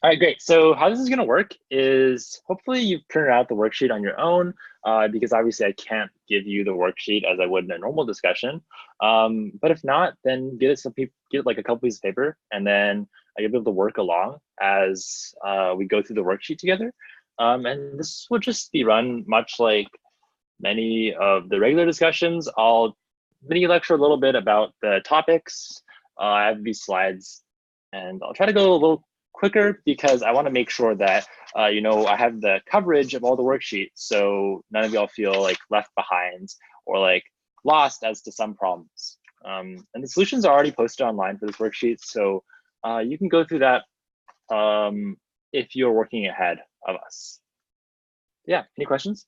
All right, great. So how this is going to work is hopefully you've printed out the worksheet on your own because obviously I can't give you the worksheet as I would in a normal discussion. But if not, then get like a couple pieces of paper, and then you'll be able to work along as we go through the worksheet together. And this will just be run much like many of the regular discussions. I'll mini lecture a little bit about the topics. I have these slides, and I'll try to go a little quicker because I want to make sure that I have the coverage of all the worksheets, so none of y'all feel like left behind or like lost as to some problems. And the solutions are already posted online for this worksheet, so you can go through that if you're working ahead of us. Yeah, any questions?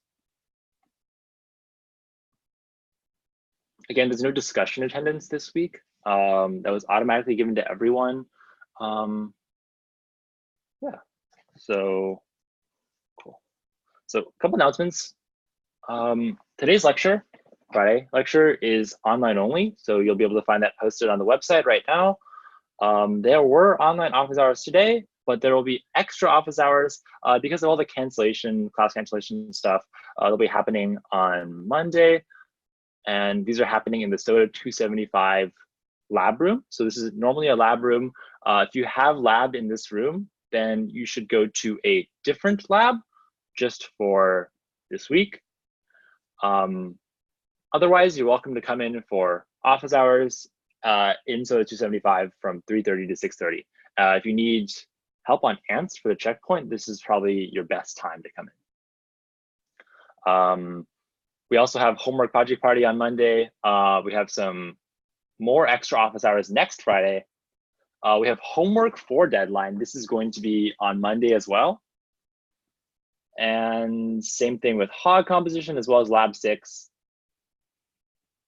Again, there's no discussion attendance this week. That was automatically given to everyone. Yeah, so cool. So a couple announcements. Today's lecture, Friday lecture, is online only. So you'll be able to find that posted on the website right now. There were online office hours today, but there will be extra office hours because of all the class cancellation stuff that'll be happening on Monday. And these are happening in the SOTA 275 lab room. So this is normally a lab room. If you have lab in this room, then you should go to a different lab just for this week. Otherwise, you're welcome to come in for office hours in SOTA 275 from 3:30 to 6:30. If you need help on ants for the checkpoint, this is probably your best time to come in. We also have homework project party on Monday. We have some more extra office hours next Friday. We have homework 4 deadline. This is going to be on Monday as well. And same thing with hog composition as well as lab 6.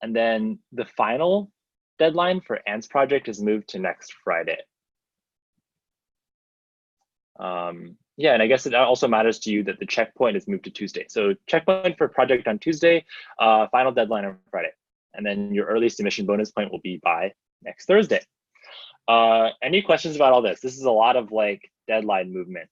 And then the final deadline for ants project is moved to next Friday. Yeah, and I guess it also matters to you that the checkpoint is moved to Tuesday. So checkpoint for project on Tuesday, final deadline on Friday. And then your early submission bonus point will be by next Thursday. Any questions about all this? This is a lot of like deadline movement.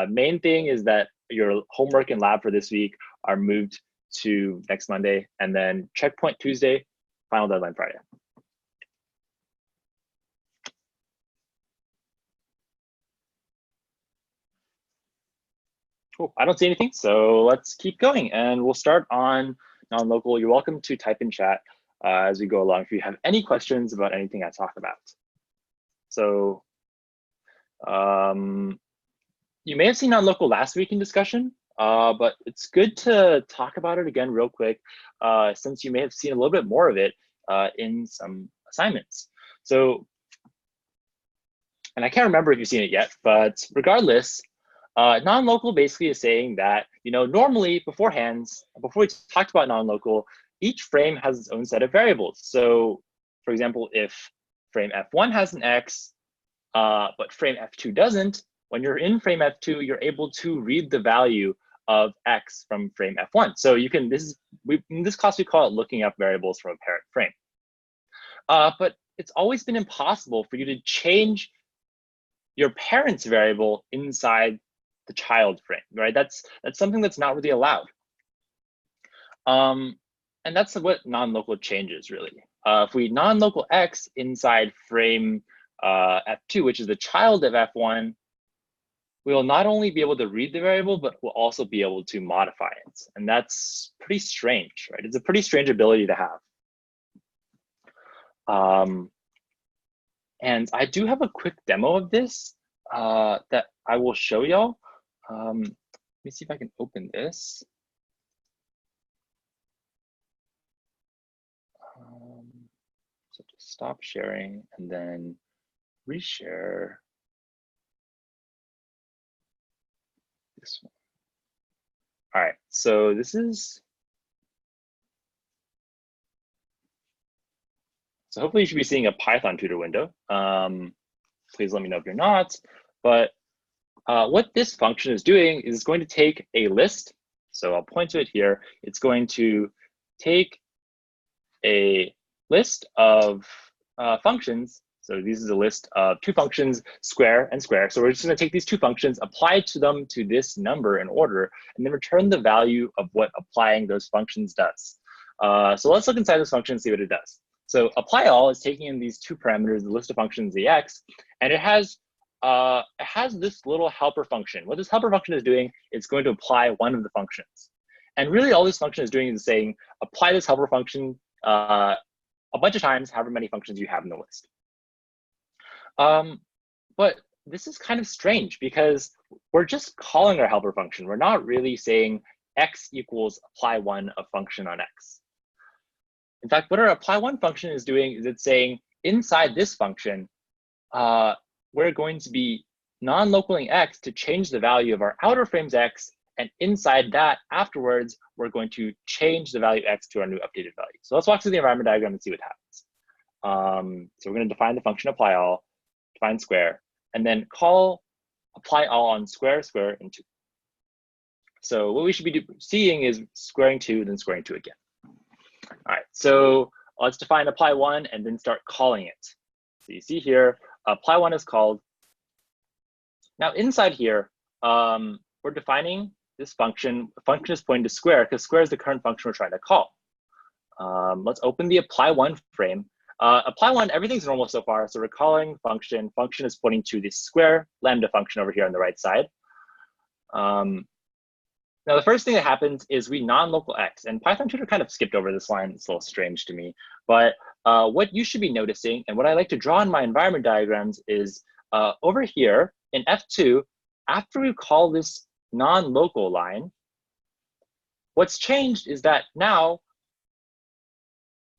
Main thing is that your homework and lab for this week are moved to next Monday, and then checkpoint Tuesday, final deadline Friday. Cool, I don't see anything, so let's keep going, and we'll start on non-local. You're welcome to type in chat as we go along if you have any questions about anything I talk about. So you may have seen non-local last week in discussion, but it's good to talk about it again real quick since you may have seen a little bit more of it in some assignments. So, and I can't remember if you've seen it yet, but regardless, non-local basically is saying that, normally beforehand, before we talked about non-local, each frame has its own set of variables. So for example, if frame F1 has an X, but frame F2 doesn't, when you're in frame F2, you're able to read the value of X from frame F1. So you can, in this class, we call it looking up variables from a parent frame. But it's always been impossible for you to change your parent's variable inside the child frame, right? That's something that's not really allowed. And that's what non-local changes really. If we non-local X inside frame F2, which is the child of F1, we will not only be able to read the variable, but we'll also be able to modify it. And that's pretty strange, right? It's a pretty strange ability to have. And I do have a quick demo of this that I will show y'all. Let me see if I can open this. So just stop sharing and then reshare this one. All right, so this is, so hopefully you should be seeing a Python tutor window. Please let me know if you're not, but what this function is doing is it's going to take a list. So I'll point to it here. It's going to take a list of functions So this is a list of two functions, square and square. So we're just going to take these two functions, apply to them to this number in order, and then return the value of what applying those functions does. So let's look inside this function and see what it does. So apply all is taking in these two parameters, the list of functions, the x, and it has this little helper function. What this helper function is doing, it's going to apply one of the functions. And really all this function is doing is saying, apply this helper function a bunch of times, however many functions you have in the list. But this is kind of strange because we're just calling our helper function. We're not really saying x equals apply one of function on x. In fact, what our apply one function is doing is it's saying inside this function, we're going to be non-localing x to change the value of our outer frames x, and inside that afterwards, we're going to change the value x to our new updated value. So let's walk through the environment diagram and see what happens. So we're going to define the function apply all, define square, and then call apply all on square, square, and 2. So what we should be seeing is squaring 2, then squaring 2 again. All right, so let's define apply 1 and then start calling it. So you see here, apply 1 is called. Now inside here, we're defining this function. The function is pointing to square because square is the current function we're trying to call. Let's open the apply 1 frame. Apply 1, everything's normal so far. So we're calling function. Function is pointing to the square lambda function over here on the right side. Now, the first thing that happens is we non-local x, and Python tutor kind of skipped over this line. It's a little strange to me, but what you should be noticing, and what I like to draw in my environment diagrams is over here in F2, after we call this non-local line, what's changed is that now,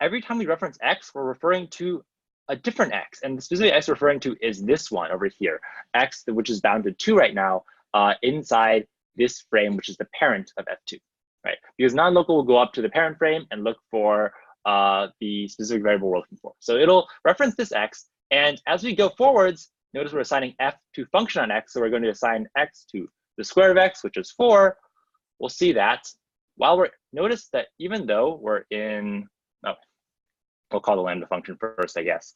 every time we reference x, we're referring to a different x, and the specific x we're referring to is this one over here, x, which is bounded 2 right now, inside this frame, which is the parent of F2, right? Because non-local will go up to the parent frame and look for the specific variable we're looking for. So it'll reference this x, and as we go forwards, notice we're assigning f to function on x, so we're going to assign x to the square of x, which is 4. We'll see that while notice that even though we're in, we'll call the lambda function first, I guess.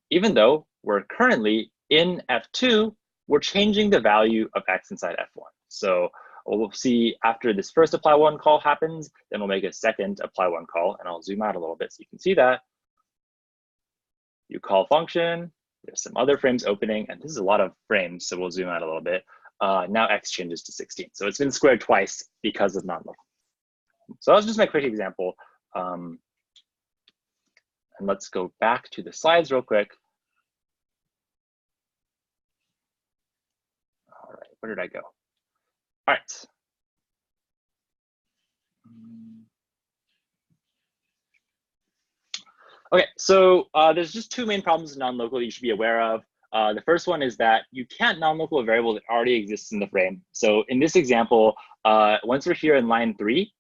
Even though we're currently in F2, we're changing the value of x inside F1. So we'll see after this first apply 1 call happens, then we'll make a second apply 1 call, and I'll zoom out a little bit so you can see that. You call function, there's some other frames opening, and this is a lot of frames, so we'll zoom out a little bit. Now x changes to 16. So it's been squared twice because of non-local. So that was just my quick example. And let's go back to the slides real quick. All right, where did I go? All right. Okay, so there's just two main problems in non-local that you should be aware of. The first one is that you can't non-local a variable that already exists in the frame. So in this example, once we're here in line 3,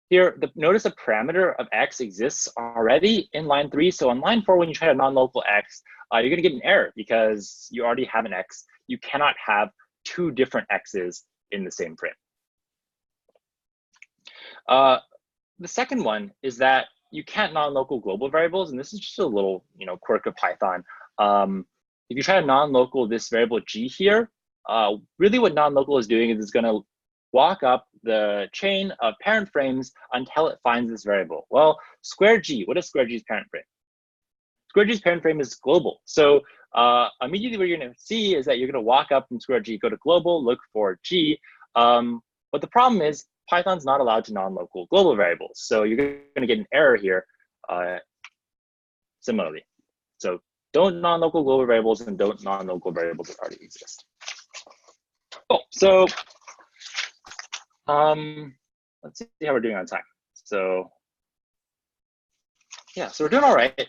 here, notice a parameter of x exists already in line 3. So on line 4, when you try to non-local x, you're going to get an error because you already have an x. You cannot have two different x's in the same frame. The second one is that you can't non-local global variables, and this is just a little, quirk of Python. If you try to non-local this variable g here, really what non-local is doing is it's going to walk up the chain of parent frames until it finds this variable. Well, square g, what is square g's parent frame? Square g's parent frame is global. So immediately what you're going to see is that you're going to walk up from square g, go to global, look for g. But the problem is Python's not allowed to non-local global variables. So you're going to get an error here similarly. So don't non-local global variables and don't non-local variables that already exist. Cool. So let's see how we're doing on time. So yeah, so we're doing all right.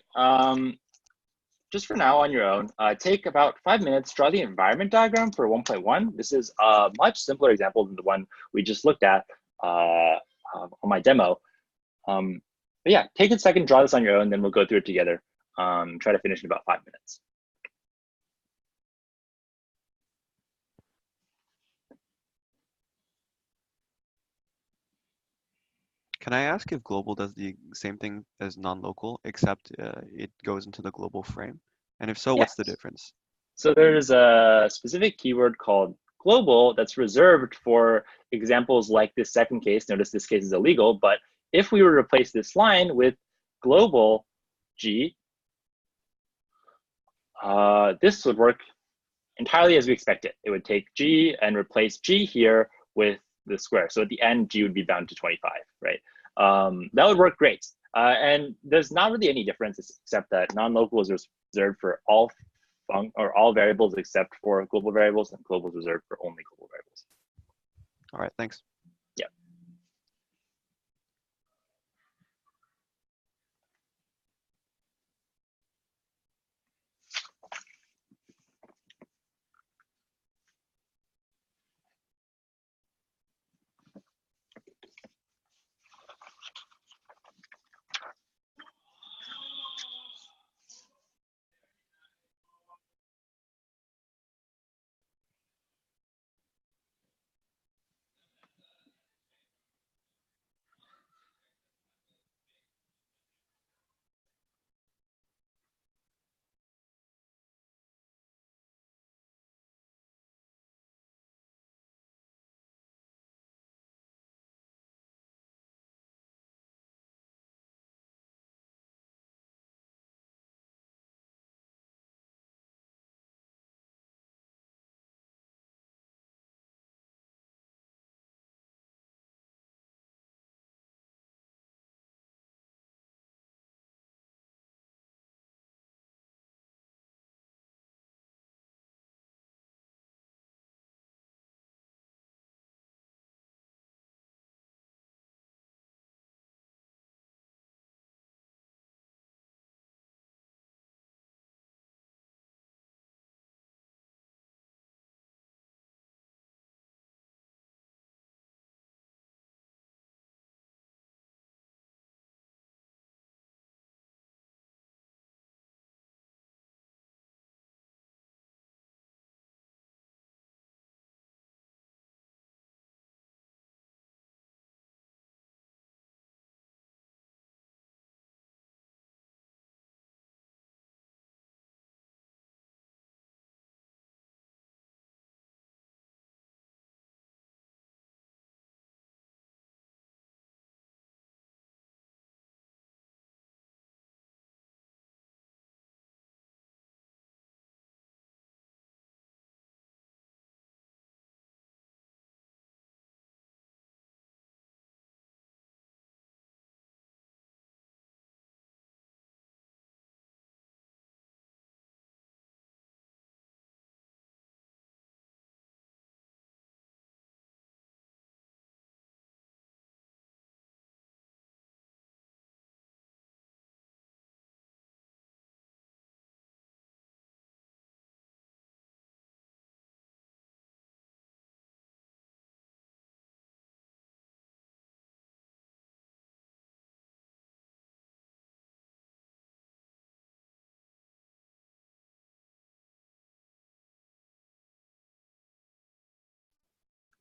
Just for now on your own, take about 5 minutes, draw the environment diagram for 1.1. This is a much simpler example than the one we just looked at on my demo. But yeah, take a second, draw this on your own, then we'll go through it together. Try to finish in about 5 minutes. Can I ask if global does the same thing as non-local, except it goes into the global frame? And if so, Yeah. what's the difference? So there's a specific keyword called global that's reserved for examples like this second case. Notice this case is illegal, but if we were to replace this line with global G, this would work entirely as we expect it. It would take G and replace G here with the square. So at the end, G would be bound to 25, right? That would work great. And there's not really any difference except that non-local is reserved for all variables except for global variables, and global is reserved for only global variables. All right, thanks. Yeah.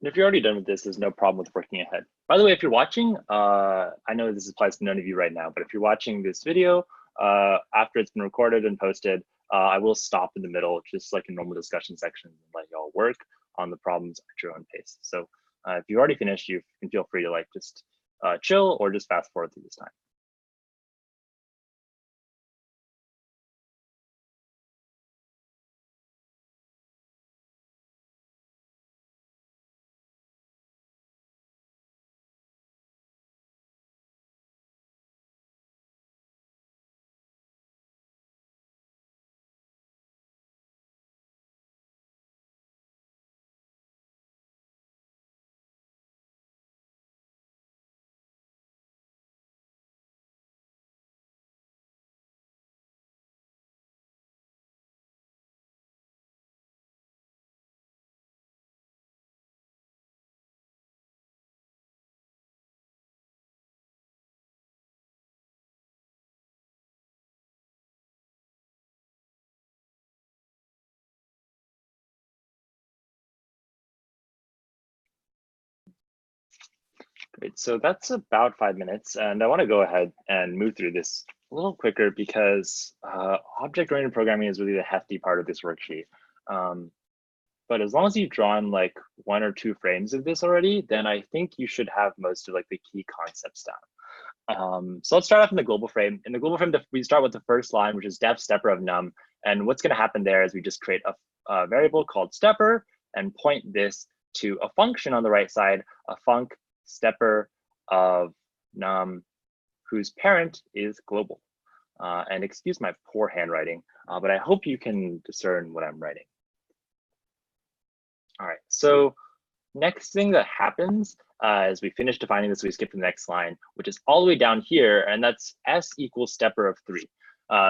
And if you're already done with this, there's no problem with working ahead. By the way, if you're watching, I know this applies to none of you right now, but if you're watching this video after it's been recorded and posted, I will stop in the middle, just like a normal discussion section, and let y'all work on the problems at your own pace. So if you've already finished, you can feel free to like just chill or just fast forward through this time. Great. So that's about 5 minutes, and I want to go ahead and move through this a little quicker because object-oriented programming is really the hefty part of this worksheet. But as long as you've drawn like 1 or 2 frames of this already, then I think you should have most of like the key concepts down. So let's start off in the global frame. In the global frame, we start with the first line, which is def stepper of num. And what's going to happen there is we just create a variable called stepper and point this to a function on the right side, a func stepper of num whose parent is global. And excuse my poor handwriting, but I hope you can discern what I'm writing. All right, so next thing that happens as we finish defining this, we skip to the next line, which is all the way down here, and that's s equals stepper of 3.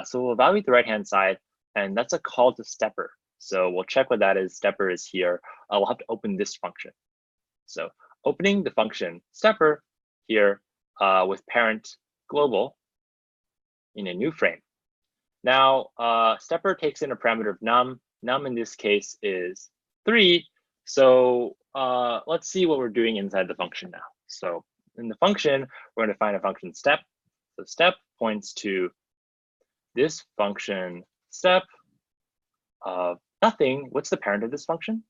So we'll evaluate the right-hand side, and that's a call to stepper. So we'll check what that is. Stepper is here. We'll have to open this function. So opening the function stepper here with parent global in a new frame. Now, stepper takes in a parameter of num. Num in this case is 3. So let's see what we're doing inside the function now. So in the function, we're going to find a function step. So step points to this function step of nothing. What's the parent of this function?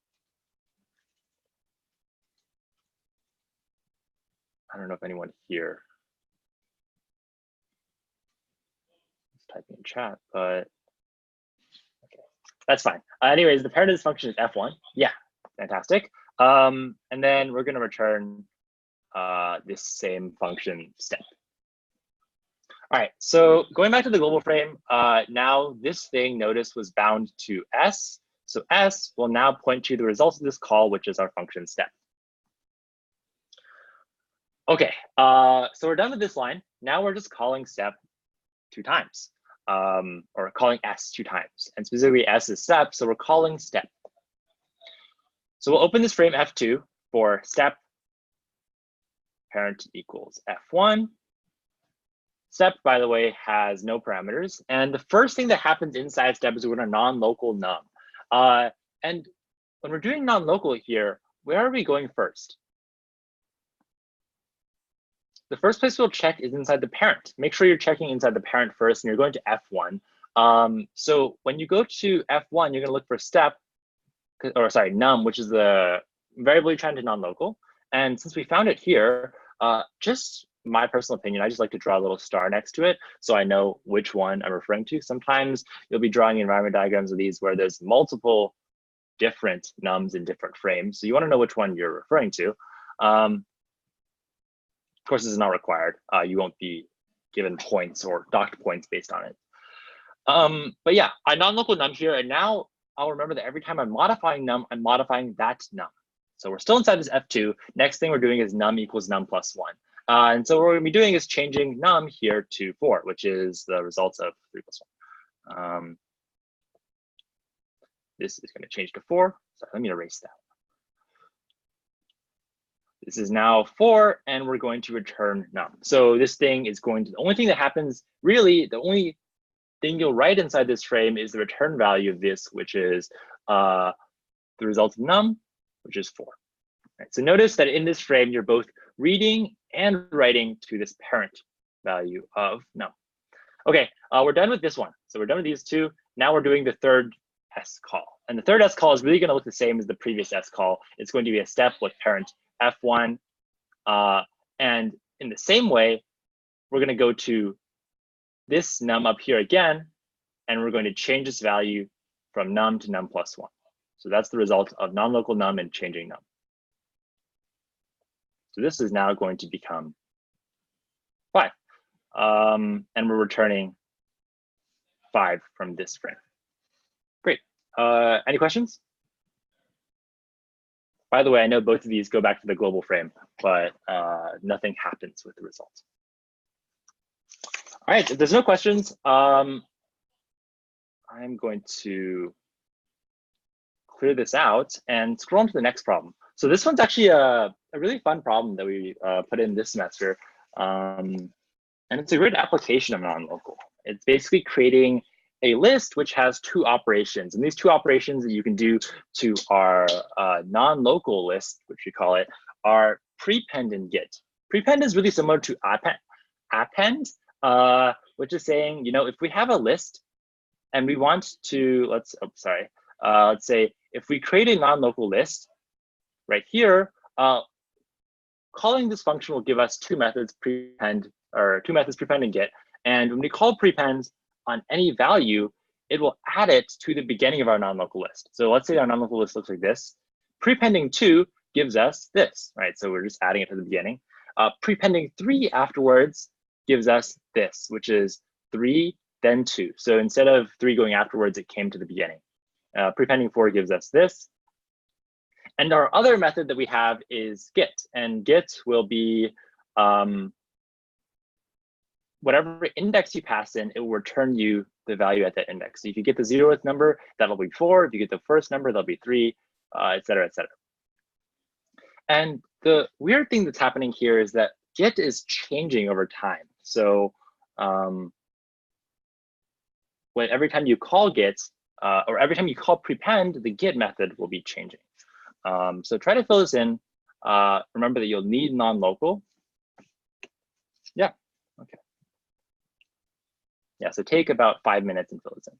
I don't know if anyone here is typing in chat, but okay, that's fine. Anyways, the parent of this function is f1. Yeah, fantastic. And then we're going to return this same function step. All right, so going back to the global frame, now this thing, notice, was bound to s. So s will now point to the results of this call, which is our function step. Okay, so we're done with this line. Now we're just calling step 2 times, or calling s 2 times. And specifically s is step, so we're calling step. So we'll open this frame f2 for step parent equals f1. Step, by the way, has no parameters. And the first thing that happens inside step is we're going to non-local num. And when we're doing non-local here, where are we going first? The first place we'll check is inside the parent. Make sure you're checking inside the parent first, and you're going to f1. So when you go to f1, you're going to look for step, or sorry, num, which is the variable you're trying to non-local. And since we found it here, just my personal opinion, I just like to draw a little star next to it so I know which one I'm referring to. Sometimes you'll be drawing environment diagrams of these where there's multiple different nums in different frames. So you want to know which one you're referring to. Of course, this is not required. You won't be given points or docked points based on it. But yeah, I non-local num here, and now I'll remember that every time I'm modifying num, I'm modifying that num. So we're still inside this f2. Next thing we're doing is num equals num plus 1. And so what we're going to be doing is changing num here to 4, which is the results of 3 plus 1. This is going to change to 4. So let me erase that. This is now 4, and we're going to return num. So this thing is going to, the only thing that happens, really, the only thing you'll write inside this frame is the return value of this, which is the result of num, which is 4. Right, so notice that in this frame, you're both reading and writing to this parent value of num. Okay, we're done with this one. So we're done with these 2. Now we're doing the third S call. And the third S call is really going to look the same as the previous S call. It's going to be a step with parent f1. And in the same way, we're going to go to this num up here again, and we're going to change this value from num to num plus 1. So that's the result of non-local num and changing num. So this is now going to become 5. And we're returning 5 from this frame. Great. Any questions? By the way, I know both of these go back to the global frame, but nothing happens with the results. All right, if there's no questions, I'm going to clear this out and scroll on to the next problem. So this one's actually a really fun problem that we put in this semester. And it's a great application of non-local. It's basically creating a list which has 2 operations. And these 2 operations that you can do to our non-local list, which we call it, are prepend and get. Prepend is really similar to append, which is saying, if we have a list and we want to, let's say if we create a non-local list right here, calling this function will give us two methods, prepend and get. And when we call prepend on any value, it will add it to the beginning of our non-local list. So let's say our non-local list looks like this. Prepending 2 gives us this, right? So we're just adding it to the beginning. Prepending 3 afterwards gives us this, which is 3, then 2. So instead of 3 going afterwards, it came to the beginning. Prepending 4 gives us this. And our other method that we have is get. And get will be whatever index you pass in, it will return you the value at that index. So if you get the 0th number, that'll be 4. If you get the first number, that'll be 3, et cetera, et cetera. And the weird thing that's happening here is that get is changing over time. So every time you call get, or every time you call prepend, the get method will be changing. So try to fill this in. Remember that you'll need non-local. Yeah, okay. Yeah, so take about 5 minutes and fill this in.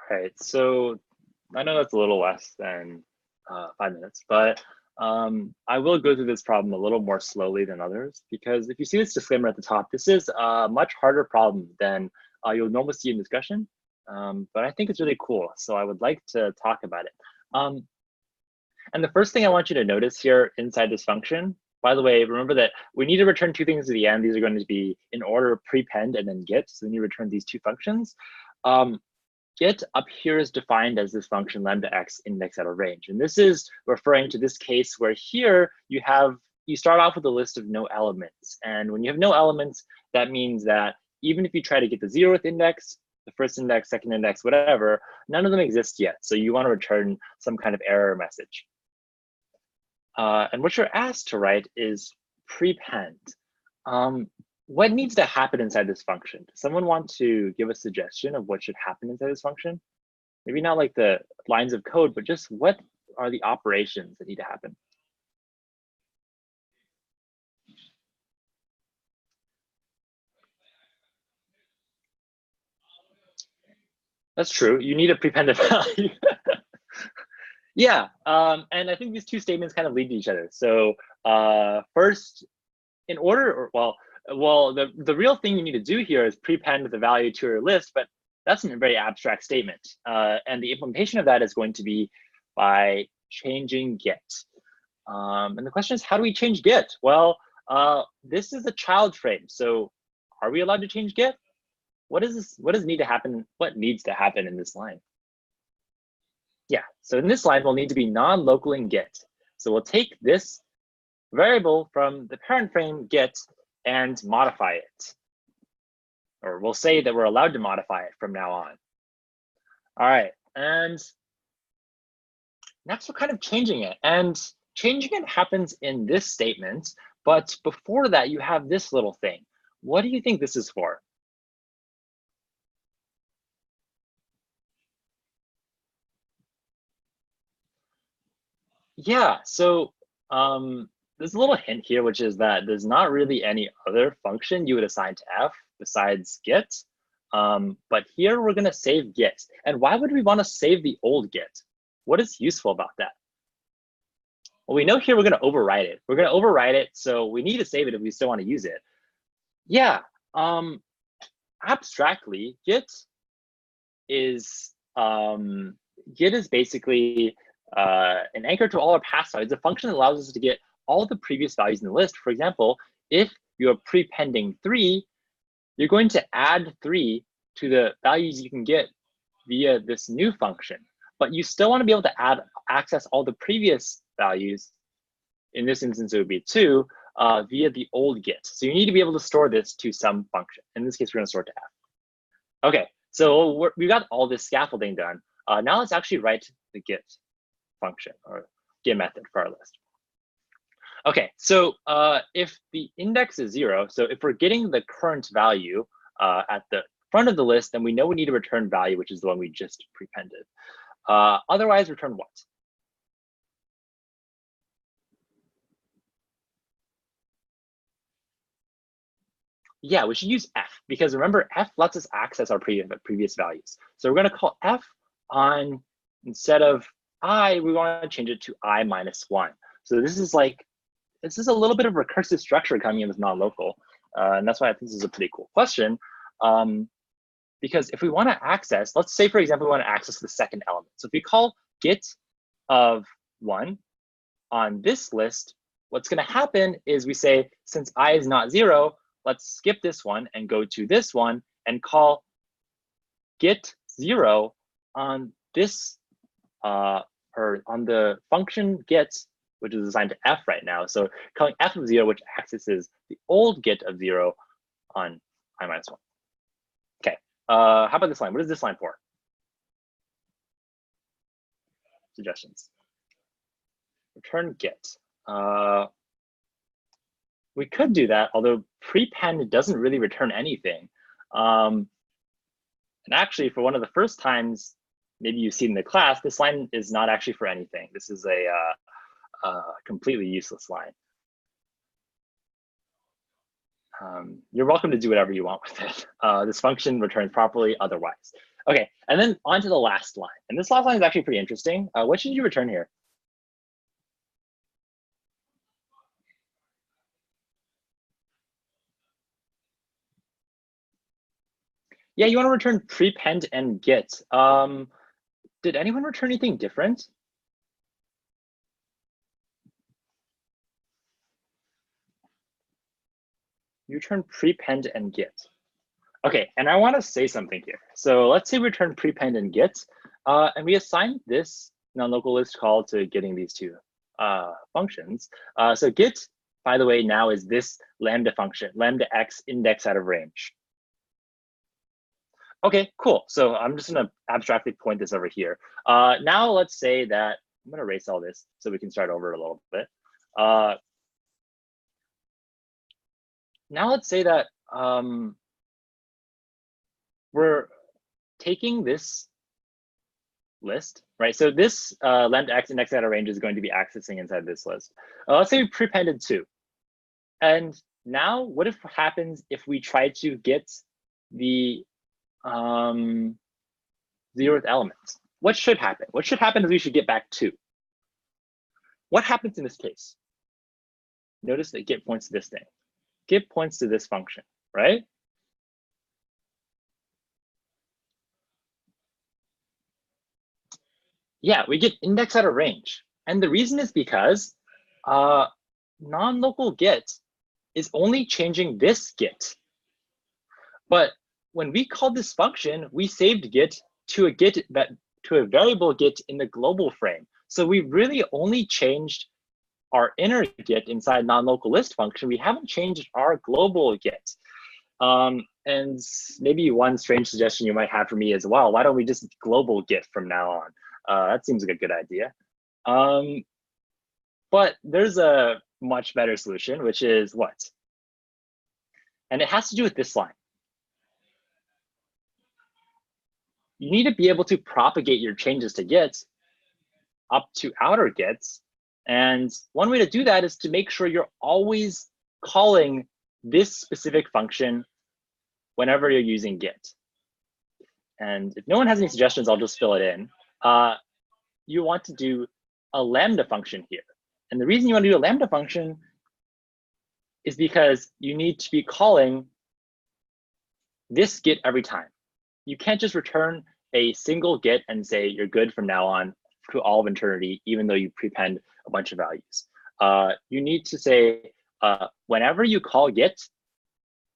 All right, so I know that's a little less than 5 minutes, but I will go through this problem a little more slowly than others, because if you see this disclaimer at the top, this is a much harder problem than you'll normally see in discussion, but I think it's really cool, so I would like to talk about it. And the first thing I want you to notice here inside this function, by the way, remember that we need to return two things at the end. These are going to be in order prepend and then get, so we need to return these two functions. Get up here is defined as this function lambda x index out of range. And this is referring to this case where here you start off with a list of no elements. And when you have no elements, that means that even if you try to get the 0th index, the first index, second index, whatever, none of them exist yet. So you want to return some kind of error message. And what you're asked to write is prepend. What needs to happen inside this function? Does someone want to give a suggestion of what should happen inside this function? Maybe not like the lines of code, but just what are the operations that need to happen? That's true. You need a prepended value. Yeah, and I think these two statements kind of lead to each other. So first, in order, or well, the real thing you need to do here is prepend the value to your list, but that's a very abstract statement. And the implementation of that is going to be by changing get. And the question is, how do we change get? Well, this is a child frame. So are we allowed to change get? What does need to happen? What needs to happen in this line? Yeah, so in this line, we'll need to be non-local in get. So we'll take this variable from the parent frame get and modify it. Or we'll say that we're allowed to modify it from now on. All right, and next we're kind of changing it. And changing it happens in this statement, but before that you have this little thing. What do you think this is for? Yeah, so there's a little hint here, which is that there's not really any other function you would assign to f besides get. But here we're going to save get. And why would we want to save the old get? What is useful about that? Well, we know here we're going to overwrite it. We're going to overwrite it, so we need to save it if we still want to use it. Yeah, abstractly, get is basically an anchor to all our past values. It's a function that allows us to get all the previous values in the list. For example, if you're prepending 3, you're going to add 3 to the values you can get via this new function. But you still want to be able to access all the previous values. In this instance, it would be 2 via the old get. So you need to be able to store this to some function. In this case, we're going to store it to f. Okay, so we got all this scaffolding done. Now let's actually write the get function or get method for our list. Okay, so if the index is 0, so if we're getting the current value at the front of the list, then we know we need to return value, which is the one we just prepended. Otherwise, return what? Yeah, we should use f, because remember, f lets us access our previous values. So we're going to call f on, instead of I, we want to change it to I minus 1. So this is a little bit of recursive structure coming in with non-local. And that's why I think this is a pretty cool question. Because if we want to access, let's say, for example, we want to access the second element. So if we call get of 1 on this list, what's going to happen is we say, since I is not 0, let's skip this one and go to this one and call get 0 on this, or on the function get, which is assigned to f right now. So calling f of 0, which accesses the old get of 0 on I minus 1. Okay, how about this line? What is this line for? Suggestions. Return get. We could do that, although prepend doesn't really return anything. And actually, for one of the first times maybe you've seen in the class, this line is not actually for anything. This is a completely useless line. You're welcome to do whatever you want with it. This function returns properly otherwise. Okay, and then on to the last line. And this last line is actually pretty interesting. What should you return here? Yeah, you want to return prepend and get. Did anyone return anything different? You return prepend and get. Okay, and I want to say something here. So let's say we return prepend and get, and we assign this non-local list call to getting these two functions. So get, by the way, now is this lambda function, lambda x index out of range. Okay, cool. So I'm just gonna abstractly point this over here. Now let's say that, I'm gonna erase all this so we can start over a little bit. Now let's say that we're taking this list, right? So this lambda x index out of range is going to be accessing inside this list. Let's say we prepended 2. And now what if happens if we try to get the 0th element? What should happen? What should happen is we should get back 2. What happens in this case? Notice that get points to this thing. Get points to this function, right? Yeah, we get index out of range. And the reason is because non-local get is only changing this get. But when we called this function, we saved get to a variable get in the global frame. So we really only changed our inner get inside non-local list function. We haven't changed our global get. And maybe one strange suggestion you might have for me as well, why don't we just global get from now on? That seems like a good idea. But there's a much better solution, which is what? And it has to do with this line. You need to be able to propagate your changes to gets up to outer gets. And one way to do that is to make sure you're always calling this specific function whenever you're using get. And if no one has any suggestions, I'll just fill it in. You want to do a lambda function here. And the reason you want to do a lambda function is because you need to be calling this get every time. You can't just return a single get and say you're good from now on to all of eternity, even though you prepend a bunch of values. You need to say, whenever you call get,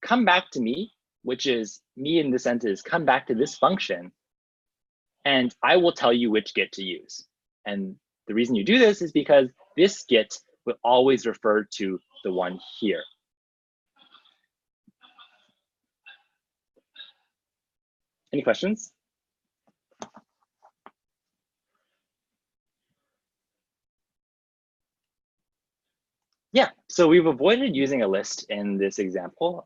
come back to me, which is me in this sentence, come back to this function, and I will tell you which get to use. And the reason you do this is because this get will always refer to the one here. Any questions? Yeah, so we've avoided using a list in this example.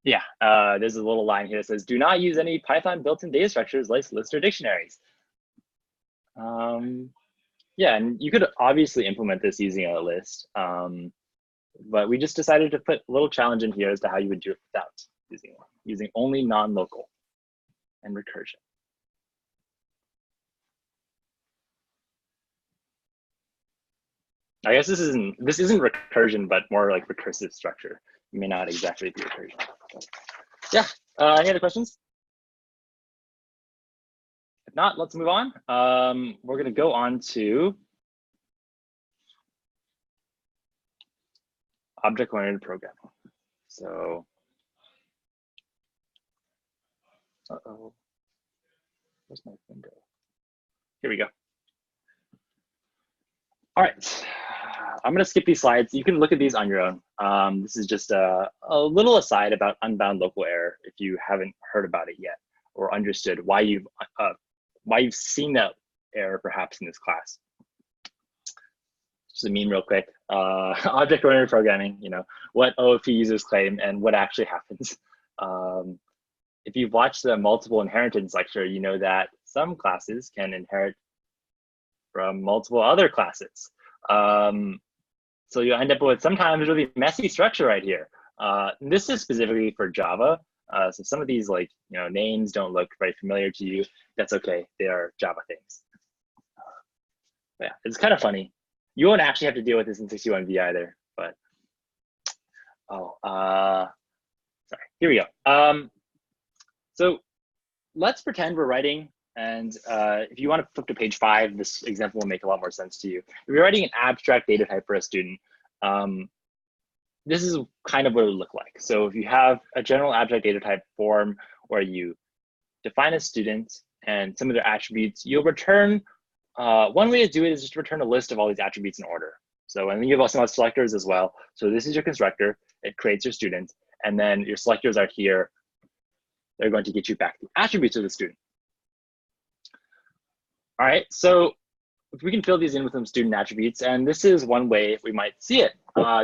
Yeah, there's a little line here that says, do not use any Python built-in data structures like lists or dictionaries. Yeah, and you could obviously implement this using a list, but we just decided to put a little challenge in here as to how you would do it without using only non-local and recursion. I guess this isn't recursion, but more like recursive structure. It may not exactly be recursion. But yeah, any other questions? If not, let's move on. We're going to go on to object-oriented programming. So, where's my window? Here we go. All right, I'm going to skip these slides. You can look at these on your own. This is just a little aside about unbound local error if you haven't heard about it yet or understood why you've seen that error perhaps in this class. Just a meme real quick. Object-oriented programming, what OOP users claim and what actually happens. If you've watched the multiple inheritance lecture, you know that some classes can inherit from multiple other classes. So you end up with sometimes really messy structure right here. This is specifically for Java. So some of these names don't look very familiar to you. That's okay. They are Java things. But yeah, it's kind of funny. You won't actually have to deal with this in 61V either. But sorry. Here we go. So let's pretend we're writing, and if you want to flip to page 5, this example will make a lot more sense to you. If you're writing an abstract data type for a student, this is kind of what it would look like. So if you have a general abstract data type form where you define a student and some of their attributes, you'll return, one way to do it is just return a list of all these attributes in order. So, and then you also have selectors as well. So this is your constructor, it creates your student, and then your selectors are here. They're going to get you back the attributes of the student. All right, so if we can fill these in with some student attributes, and this is one way we might see it.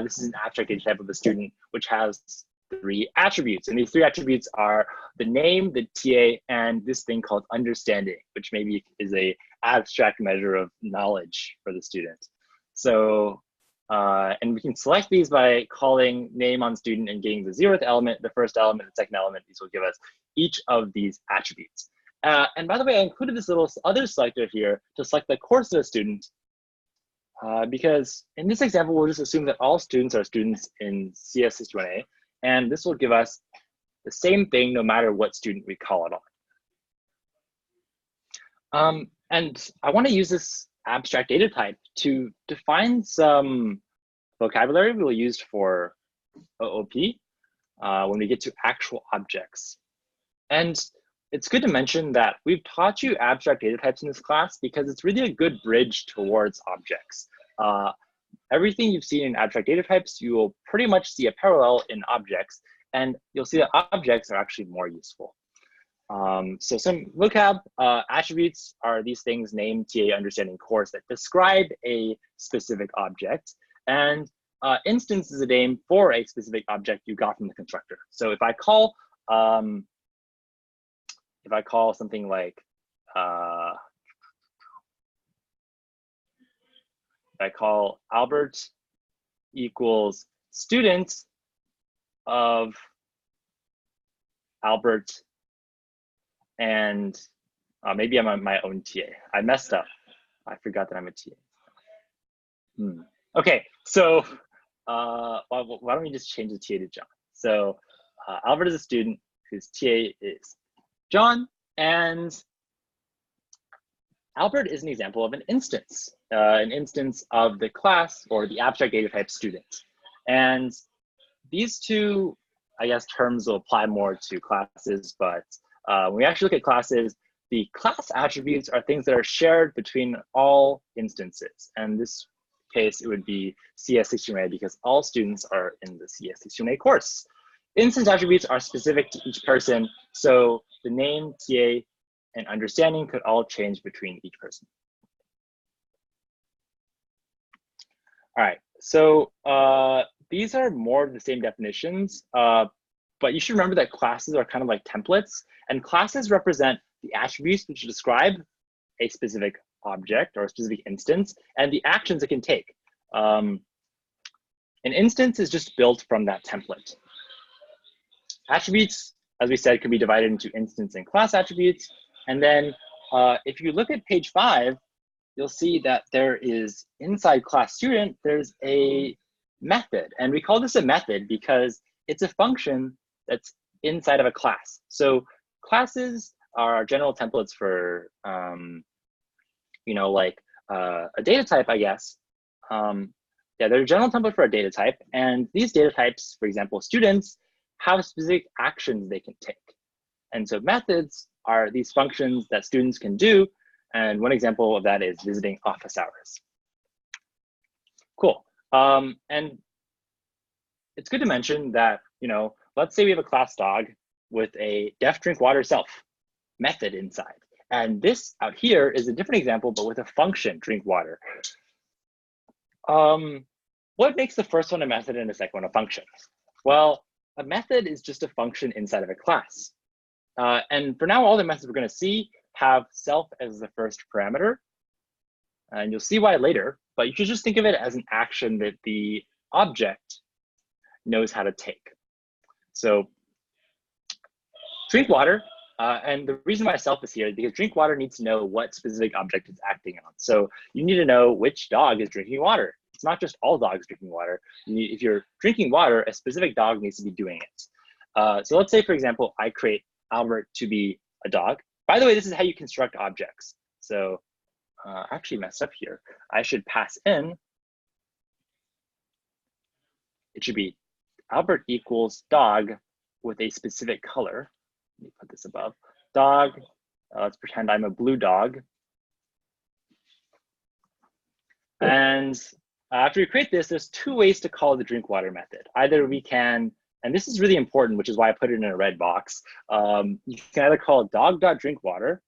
This is an abstract data type of a student, which has 3 attributes. And these 3 attributes are the name, the TA, and this thing called understanding, which maybe is a abstract measure of knowledge for the student. So, and we can select these by calling name on student and getting the 0th element, the 1st element, the 2nd element. These will give us each of these attributes. And by the way, I included this little other selector here to select the course of a student, because in this example, we'll just assume that all students are students in CS61A, and this will give us the same thing no matter what student we call it on. And I want to use this abstract data type to define some vocabulary we'll use for OOP when we get to actual objects. And it's good to mention that we've taught you abstract data types in this class because it's really a good bridge towards objects. Everything you've seen in abstract data types, you will pretty much see a parallel in objects, and you'll see that objects are actually more useful. So some vocab attributes are these things: name, TA, understanding, course, that describe a specific object. And instance is a name for a specific object you got from the constructor. So if I call something like, if I call Albert equals student of Albert, and maybe I'm on my own TA. I messed up. I forgot that I'm a TA. Okay, so why don't we just change the TA to John? So Albert is a student whose TA is John, and Albert is an example of an instance of the class or the abstract data type student. And these two, I guess, terms will apply more to classes, but when we actually look at classes, the class attributes are things that are shared between all instances. And in this case, it would be CS61A because all students are in the CS61A course. Instance attributes are specific to each person, so the name, TA, and understanding could all change between each person. All right, so these are more of the same definitions, but you should remember that classes are kind of like templates, and classes represent the attributes which describe a specific object or a specific instance and the actions it can take. An instance is just built from that template. Attributes, as we said, can be divided into instance and class attributes. And then if you look at page 5, you'll see that there is inside class student, there's a method. And we call this a method because it's a function that's inside of a class. So classes are general templates for, like a data type, I guess. Yeah, they're a general template for a data type. And these data types, for example, students, have specific actions they can take. And so methods are these functions that students can do. And one example of that is visiting office hours. Cool. And it's good to mention that, let's say we have a class dog with a def drink water self method inside. And this out here is a different example, but with a function, drink water. What makes the first one a method and the second one a function? Well, a method is just a function inside of a class. And for now, all the methods we're going to see have self as the first parameter. And you'll see why later, but you should just think of it as an action that the object knows how to take. So drink water. And the reason why self is here is because drink water needs to know what specific object it's acting on. So you need to know which dog is drinking water. It's not just all dogs drinking water. If you're drinking water, a specific dog needs to be doing it. So let's say, for example, I create Albert to be a dog. By the way, this is how you construct objects. So I actually messed up here. I should pass in, it should be Albert equals dog with a specific color. Let me put this above. Dog, let's pretend I'm a blue dog. And after we create this, there's two ways to call the drink water method. Either we can, and this is really important, which is why I put it in a red box. You can either call dog.drinkwater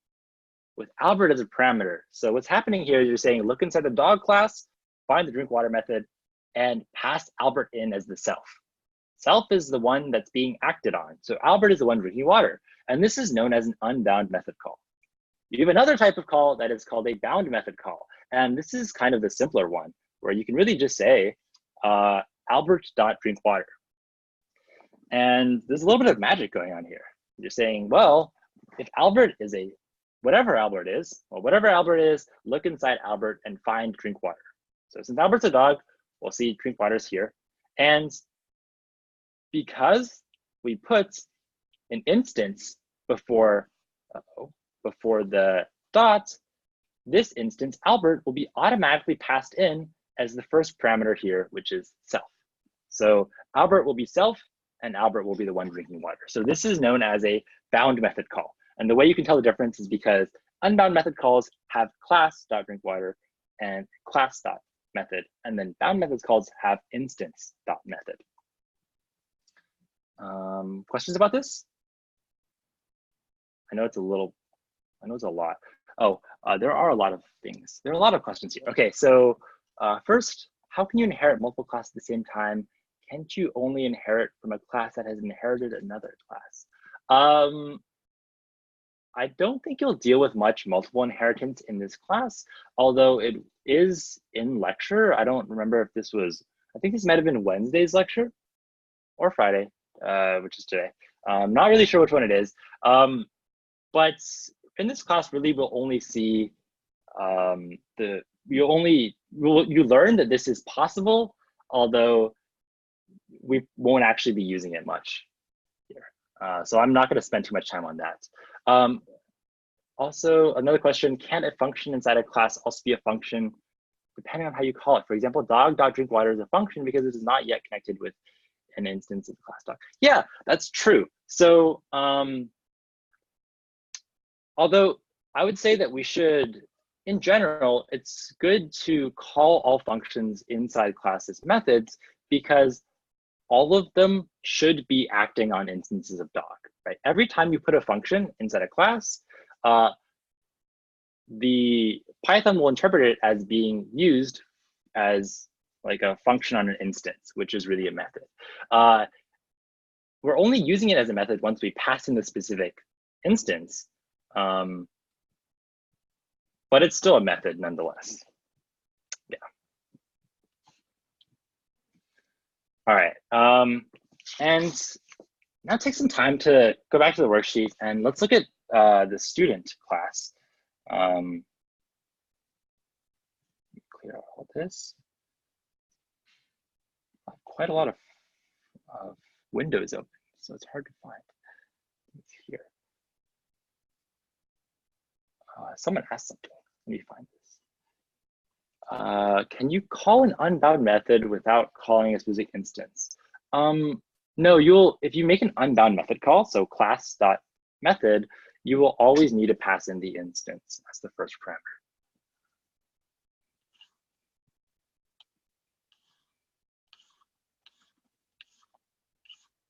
with Albert as a parameter. So what's happening here is you're saying, look inside the dog class, find the drink water method, and pass Albert in as the self. Self is the one that's being acted on. So Albert is the one drinking water. And this is known as an unbound method call. You have another type of call that is called a bound method call. And this is kind of the simpler one, where you can really just say Albert.drinkwater. And there's a little bit of magic going on here. You're saying, well, if Albert is a, whatever Albert is, well, whatever Albert is, look inside Albert and find drink water. So since Albert's a dog, we'll see drink water's here. And because we put an instance before, before the dot, this instance, Albert, will be automatically passed in as the first parameter here, which is self. So Albert will be self, and Albert will be the one drinking water. So this is known as a bound method call. And the way you can tell the difference is because unbound method calls have class.drinkwater and class.method, and then bound methods calls have instance.method. Questions about this? I know it's a lot. Oh, there are a lot of things. There are a lot of questions here. Okay, so first, how can you inherit multiple classes at the same time? Can't you only inherit from a class that has inherited another class? I don't think you'll deal with much multiple inheritance in this class, although it is in lecture. I don't remember if this was, I think this might have been Wednesday's lecture or Friday, which is today. I'm not really sure which one it is. But in this class, really, we'll only see you learn that this is possible, although we won't actually be using it much here. So I'm not going to spend too much time on that. Also, another question, can a function inside a class also be a function depending on how you call it? For example, dog.drinkwater is a function because it is not yet connected with an instance of the class dog. Yeah, that's true. So although I would say that we should, in general, it's good to call all functions inside classes methods because all of them should be acting on instances of dog, right? Every time you put a function inside a class, the Python will interpret it as being used as like a function on an instance, which is really a method. We're only using it as a method once we pass in the specific instance, but it's still a method nonetheless. Yeah. All right, and now take some time to go back to the worksheet and let's look at the student class. Clear out all this. Quite a lot of windows open, so it's hard to find. It's here. Someone asked something. Let me find this. Can you call an unbound method without calling a specific instance? No, if you make an unbound method call, so class.method, you will always need to pass in the instance as the first parameter.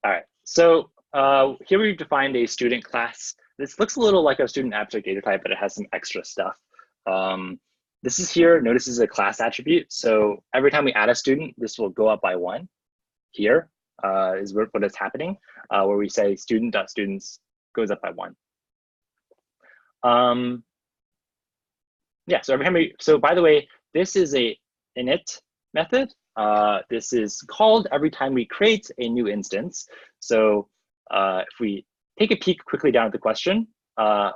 All right, so here we've defined a student class. This looks a little like a student abstract data type, but it has some extra stuff. This is here, notice this is a class attribute. So every time we add a student, this will go up by 1. Here is what is happening, where we say student.students goes up by 1. Yeah, so every time so by the way, this is a init method. This is called every time we create a new instance. So if we take a peek quickly down at the question.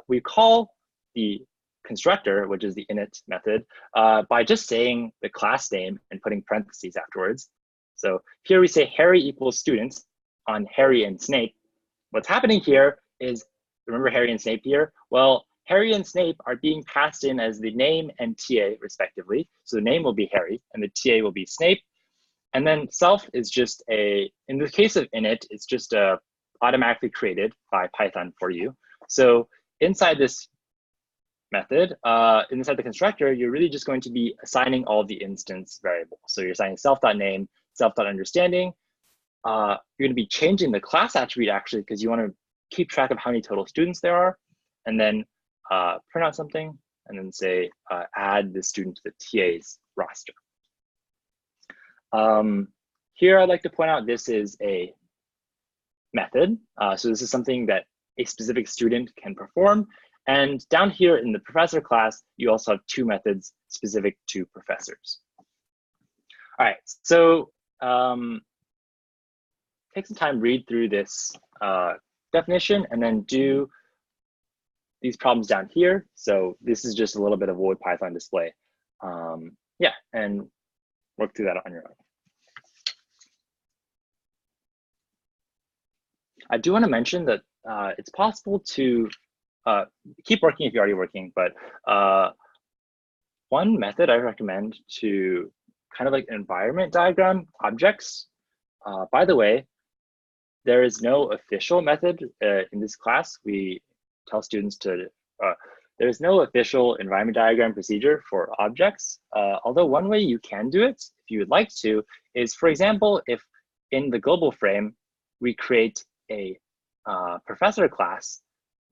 We call the constructor, which is the init method, by just saying the class name and putting parentheses afterwards. So here we say Harry equals student on Harry and Snape. What's happening here is, remember Harry and Snape here? Well, Harry and Snape are being passed in as the name and TA respectively. So the name will be Harry and the TA will be Snape. And then self is just in the case of init, it's just automatically created by Python for you. So inside this method, inside the constructor, you're really just going to be assigning all the instance variables. So you're assigning self.name, self.understanding. You're going to be changing the class attribute actually, because you want to keep track of how many total students there are, and then print out something, and then say add the student to the TA's roster. Here I'd like to point out this is a method. So this is something that a specific student can perform. And down here in the professor class, you also have two methods specific to professors. All right, so take some time, read through this definition, and then do these problems down here. So this is just a little bit of what would Python display. Yeah, and work through that on your own. I do want to mention that it's possible to keep working if you're already working, but one method I recommend to kind of like environment diagram objects. By the way, there is no official method in this class. We tell students to, there's no official environment diagram procedure for objects. Although one way you can do it, if you would like to, is, for example, if in the global frame, we create a professor class,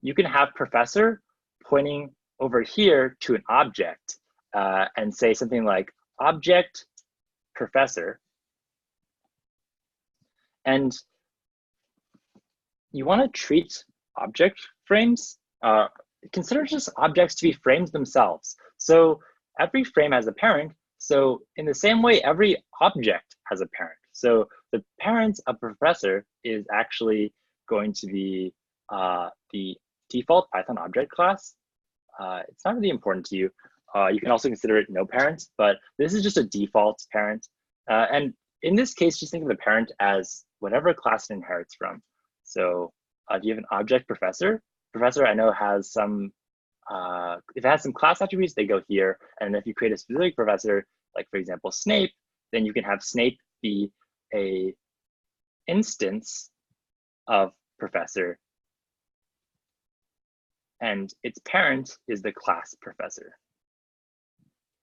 you can have professor pointing over here to an object and say something like object professor. And you want to treat object frames, consider just objects to be frames themselves. So every frame has a parent. So in the same way, every object has a parent. So the parent of professor is actually going to be the default Python object class. It's not really important to you. You can also consider it no parent, but this is just a default parent. And in this case, just think of the parent as whatever class it inherits from. So if you have an object professor, I know has some, if it has some class attributes, they go here. And if you create a specific professor, like for example, Snape, then you can have Snape be a instance of professor, and its parent is the class professor.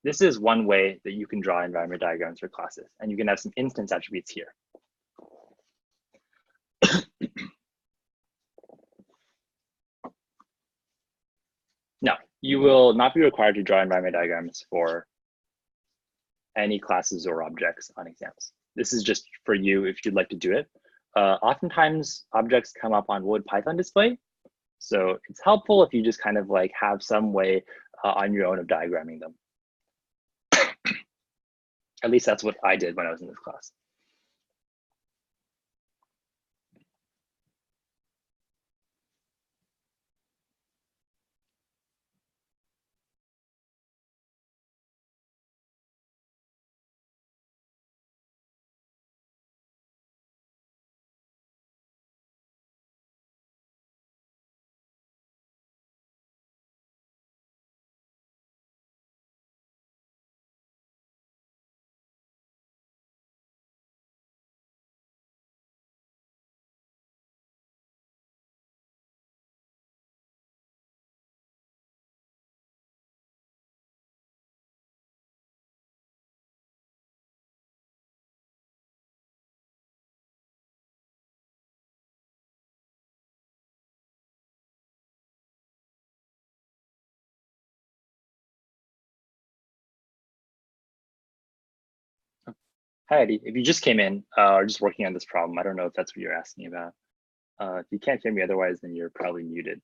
This is one way that you can draw environment diagrams for classes, and you can have some instance attributes here. No, you will not be required to draw environment diagrams for any classes or objects on exams. This is just for you if you'd like to do it. Oftentimes, objects come up on Wood Python display, so it's helpful if you just kind of like have some way on your own of diagramming them. At least that's what I did when I was in this class. Hi, Eddie. If you just came in or just working on this problem, I don't know if that's what you're asking about. If you can't hear me otherwise, then you're probably muted.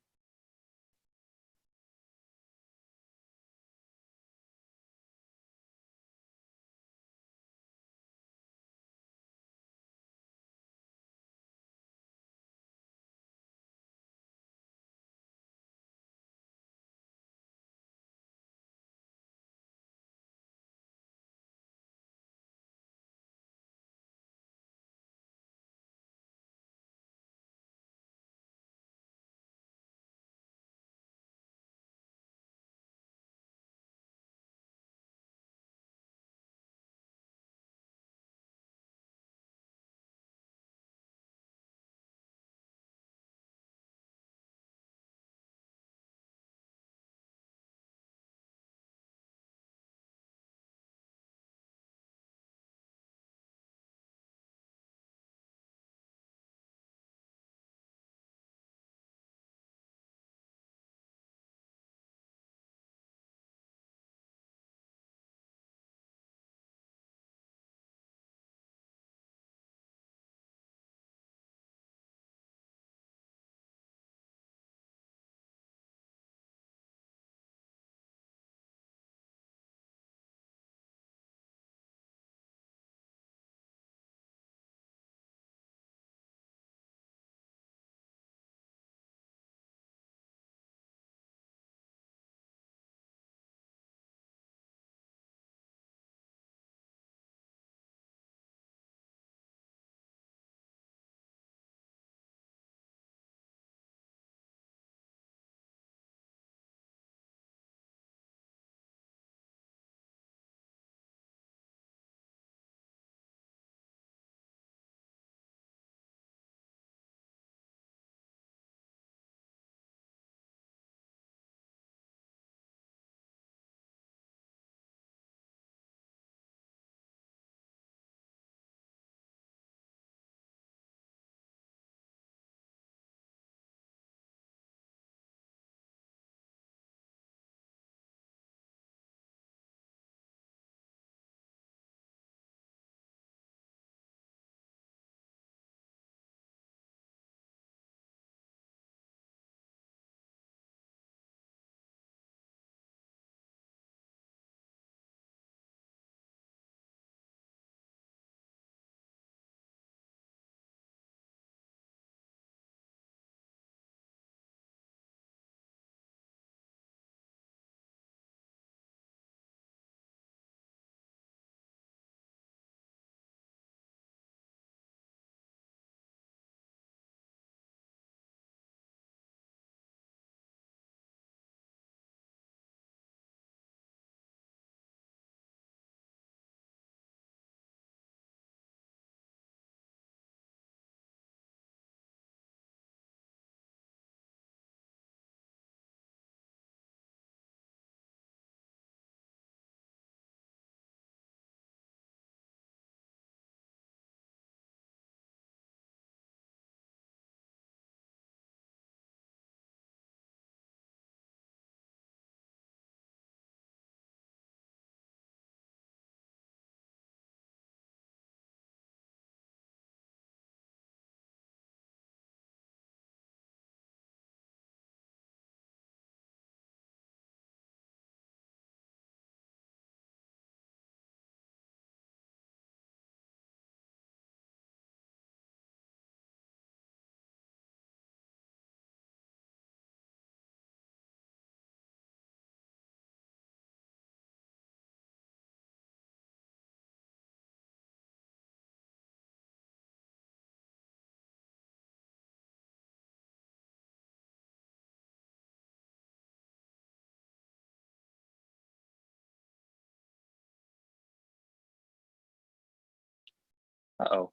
Uh-oh,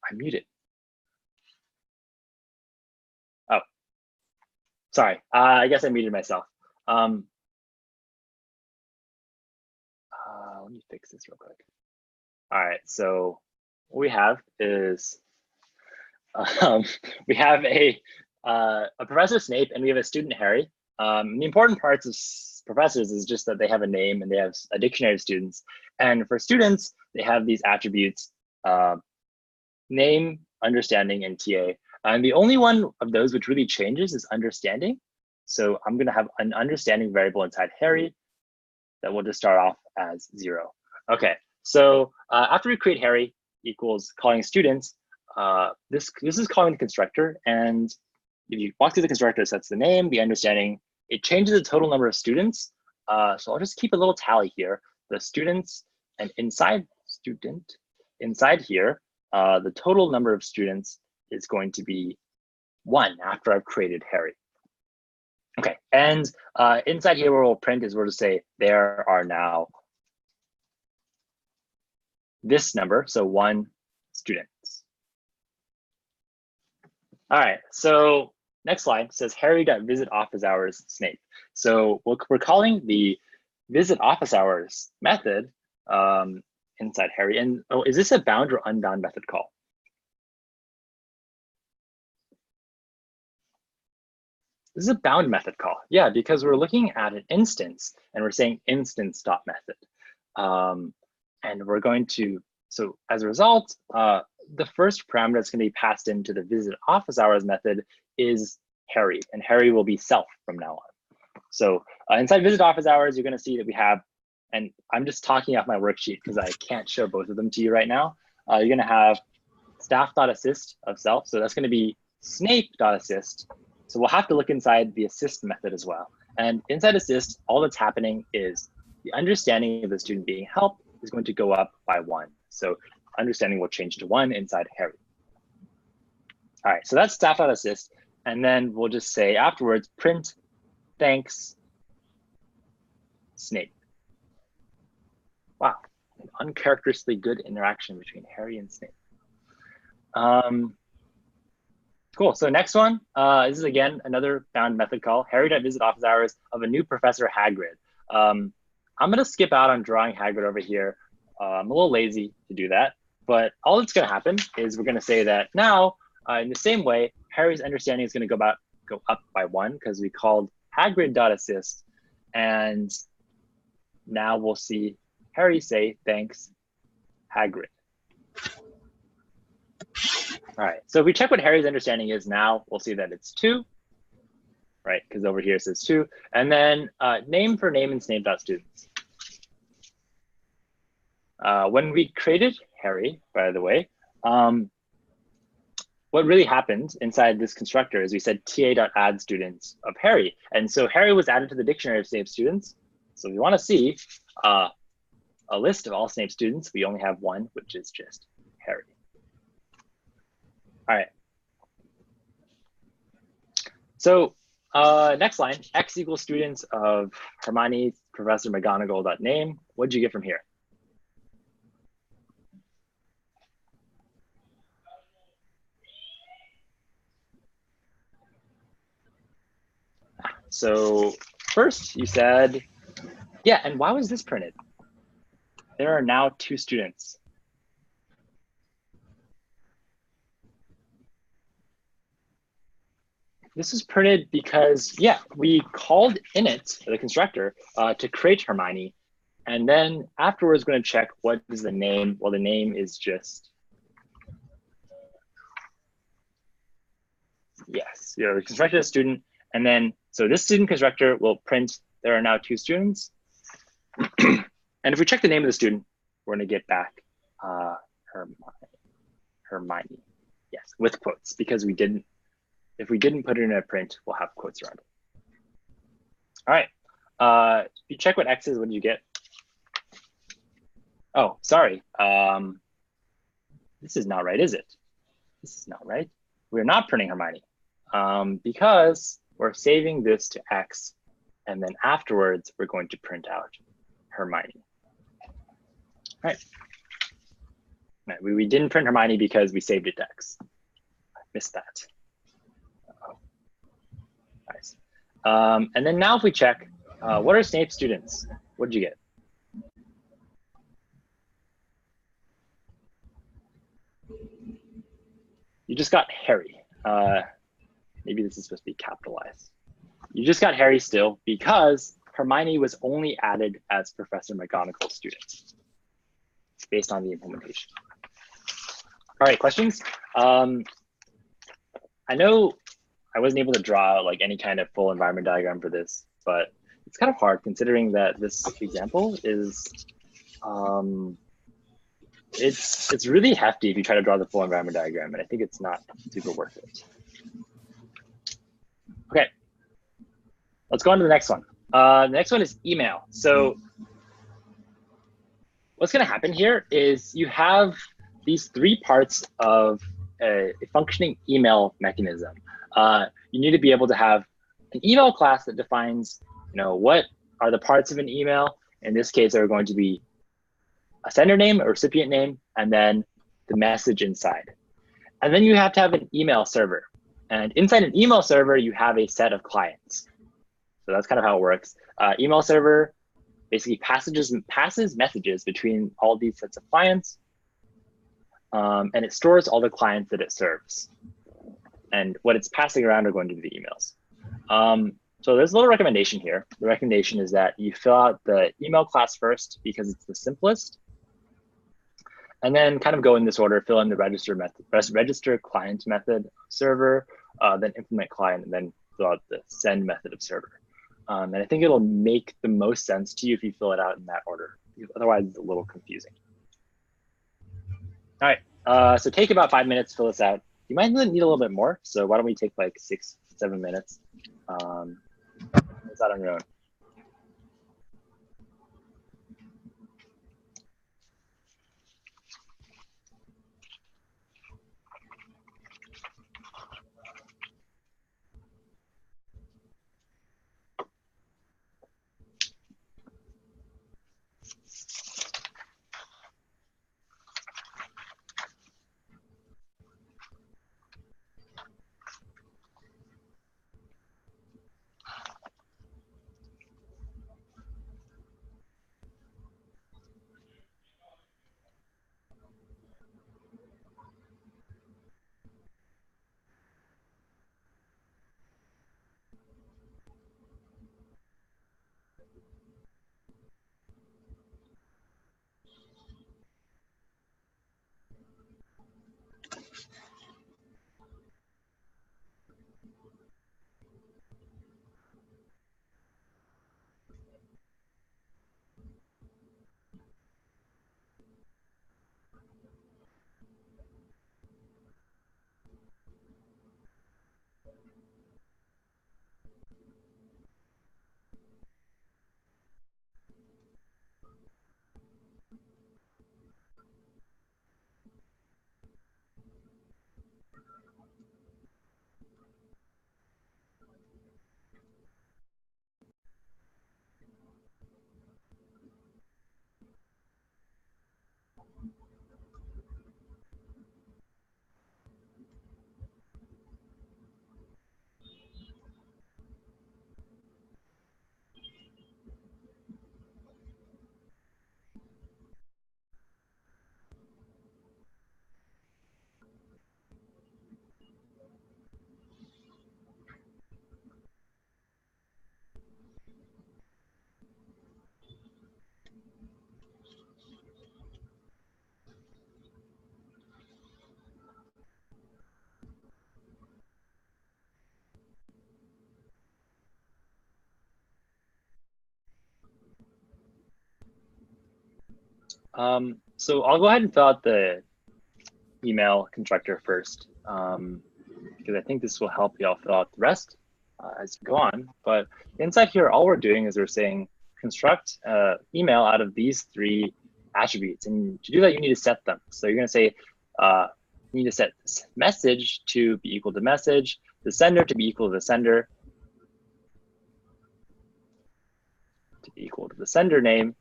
I'm muted. Oh, sorry. I guess I muted myself. Let me fix this real quick. All right, so what we have is we have a Professor Snape and we have a student Harry. The important parts of professors is just that they have a name and they have a dictionary of students. And for students, they have these attributes, name, understanding, and TA. And the only one of those which really changes is understanding. So I'm going to have an understanding variable inside Harry that will just start off as 0. Okay, so after we create Harry equals calling students, this is calling the constructor. And if you walk through the constructor, so that's the name, the understanding. It changes the total number of students. So I'll just keep a little tally here. The students, and inside here, the total number of students is going to be 1 after I've created Harry. Okay, and inside here, where we'll print is we'll just say there are now this number, so 1 students. All right, so next slide says Harry.visit office hours Snape. So we're calling the visit office hours method inside Harry. And oh, is this a bound or unbound method call? This is a bound method call. Yeah, because we're looking at an instance and we're saying instance.method. And we're going to, so as a result, the first parameter that's going to be passed into the visit office hours method is Harry, and Harry will be self from now on. So inside visit office hours, you're going to see that we have, and I'm just talking off my worksheet because I can't show both of them to you right now. You're going to have staff.assist of self. So that's going to be Snape.assist. So we'll have to look inside the assist method as well. And inside assist, all that's happening is the understanding of the student being helped is going to go up by 1. So understanding will change to 1 inside Harry. All right, so that's staff.assist. And then we'll just say afterwards, print thanks Snape. Wow, an uncharacteristically good interaction between Harry and Snape. Cool, so next one, this is again, another bound method call, Harry.visit office hours of a new Professor Hagrid. I'm gonna skip out on drawing Hagrid over here. I'm a little lazy to do that, but all that's gonna happen is we're gonna say that now, in the same way, Harry's understanding is gonna go up by 1 because we called Hagrid.assist, and now we'll see Harry say, thanks, Hagrid. All right, so if we check what Harry's understanding is now, we'll see that it's 2, right? Because over here it says 2. And then name for name and Snape.students. When we created Harry, by the way, what really happened inside this constructor is we said ta.add students of Harry. And so Harry was added to the dictionary of Snape students. So we want to see a list of all Snape students. We only have 1, which is just Harry. All right. So next line, X equals students of Hermione, Professor McGonagall.name. What did you get from here? So first you said, yeah, and why was this printed? There are now 2 students. This is printed because, yeah, we called init, the constructor, to create Hermione. And then afterwards, we're going to check what is the name. Well, the name is just, yes, you're constructed a student. And then, so this student constructor will print, there are now 2 students. And if we check the name of the student, we're going to get back Hermione. Yes, with quotes, because we didn't, if we didn't put it in a print, we'll have quotes around it. All right, if you check what X is, what did you get? Oh, sorry. This is not right, is it? This is not right. We're not printing Hermione because we're saving this to X, and then afterwards, we're going to print out Hermione. All right. Right, we didn't print Hermione because we saved it to X. I missed that. Oh, nice. And then now if we check, what are Snape's students? What did you get? You just got Harry. Maybe this is supposed to be capitalized. You just got Harry still because Hermione was only added as Professor McGonagall's student based on the implementation. All right, questions? I know I wasn't able to draw like any kind of full environment diagram for this, but it's kind of hard considering that this example is, it's really hefty if you try to draw the full environment diagram, and I think it's not super worth it. Okay, let's go on to the next one. The next one is email. So what's going to happen here is you have these three parts of a functioning email mechanism. You need to be able to have an email class that defines, what are the parts of an email. In this case, they're going to be a sender name, a recipient name, and then the message inside. And then you have to have an email server. And inside an email server, you have a set of clients. So that's kind of how it works. Email server basically passes messages between all these sets of clients. And it stores all the clients that it serves. And what it's passing around are going to be the emails. So there's a little recommendation here. The recommendation is that you fill out the email class first because it's the simplest. And then kind of go in this order, fill in the register client method server, then implement client, and then fill out the send method of server. And I think it'll make the most sense to you if you fill it out in that order. Otherwise, it's a little confusing. All right, so take about 5 minutes to fill this out. You might need a little bit more, so why don't we take like 6-7 minutes? It's out on your own. So I'll go ahead and fill out the email constructor first, because I think this will help you all fill out the rest as you go on. But inside here, all we're doing is we're saying construct email out of these three attributes. And to do that, you need to set them. So you're going to say, you need to set this message to be equal to message, the sender to be equal to the sender, to be equal to the sender name,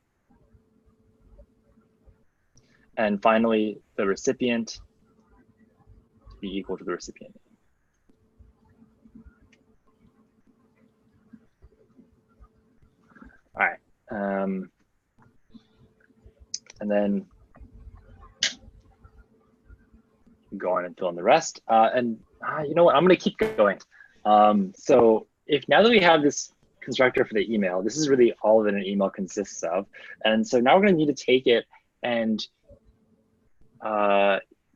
And finally, the recipient to be equal to the recipient. All right. And then go on and fill in the rest. You know what? I'm going to keep going. So if now that we have this constructor for the email, this is really all that an email consists of. And so now we're going to need to take it and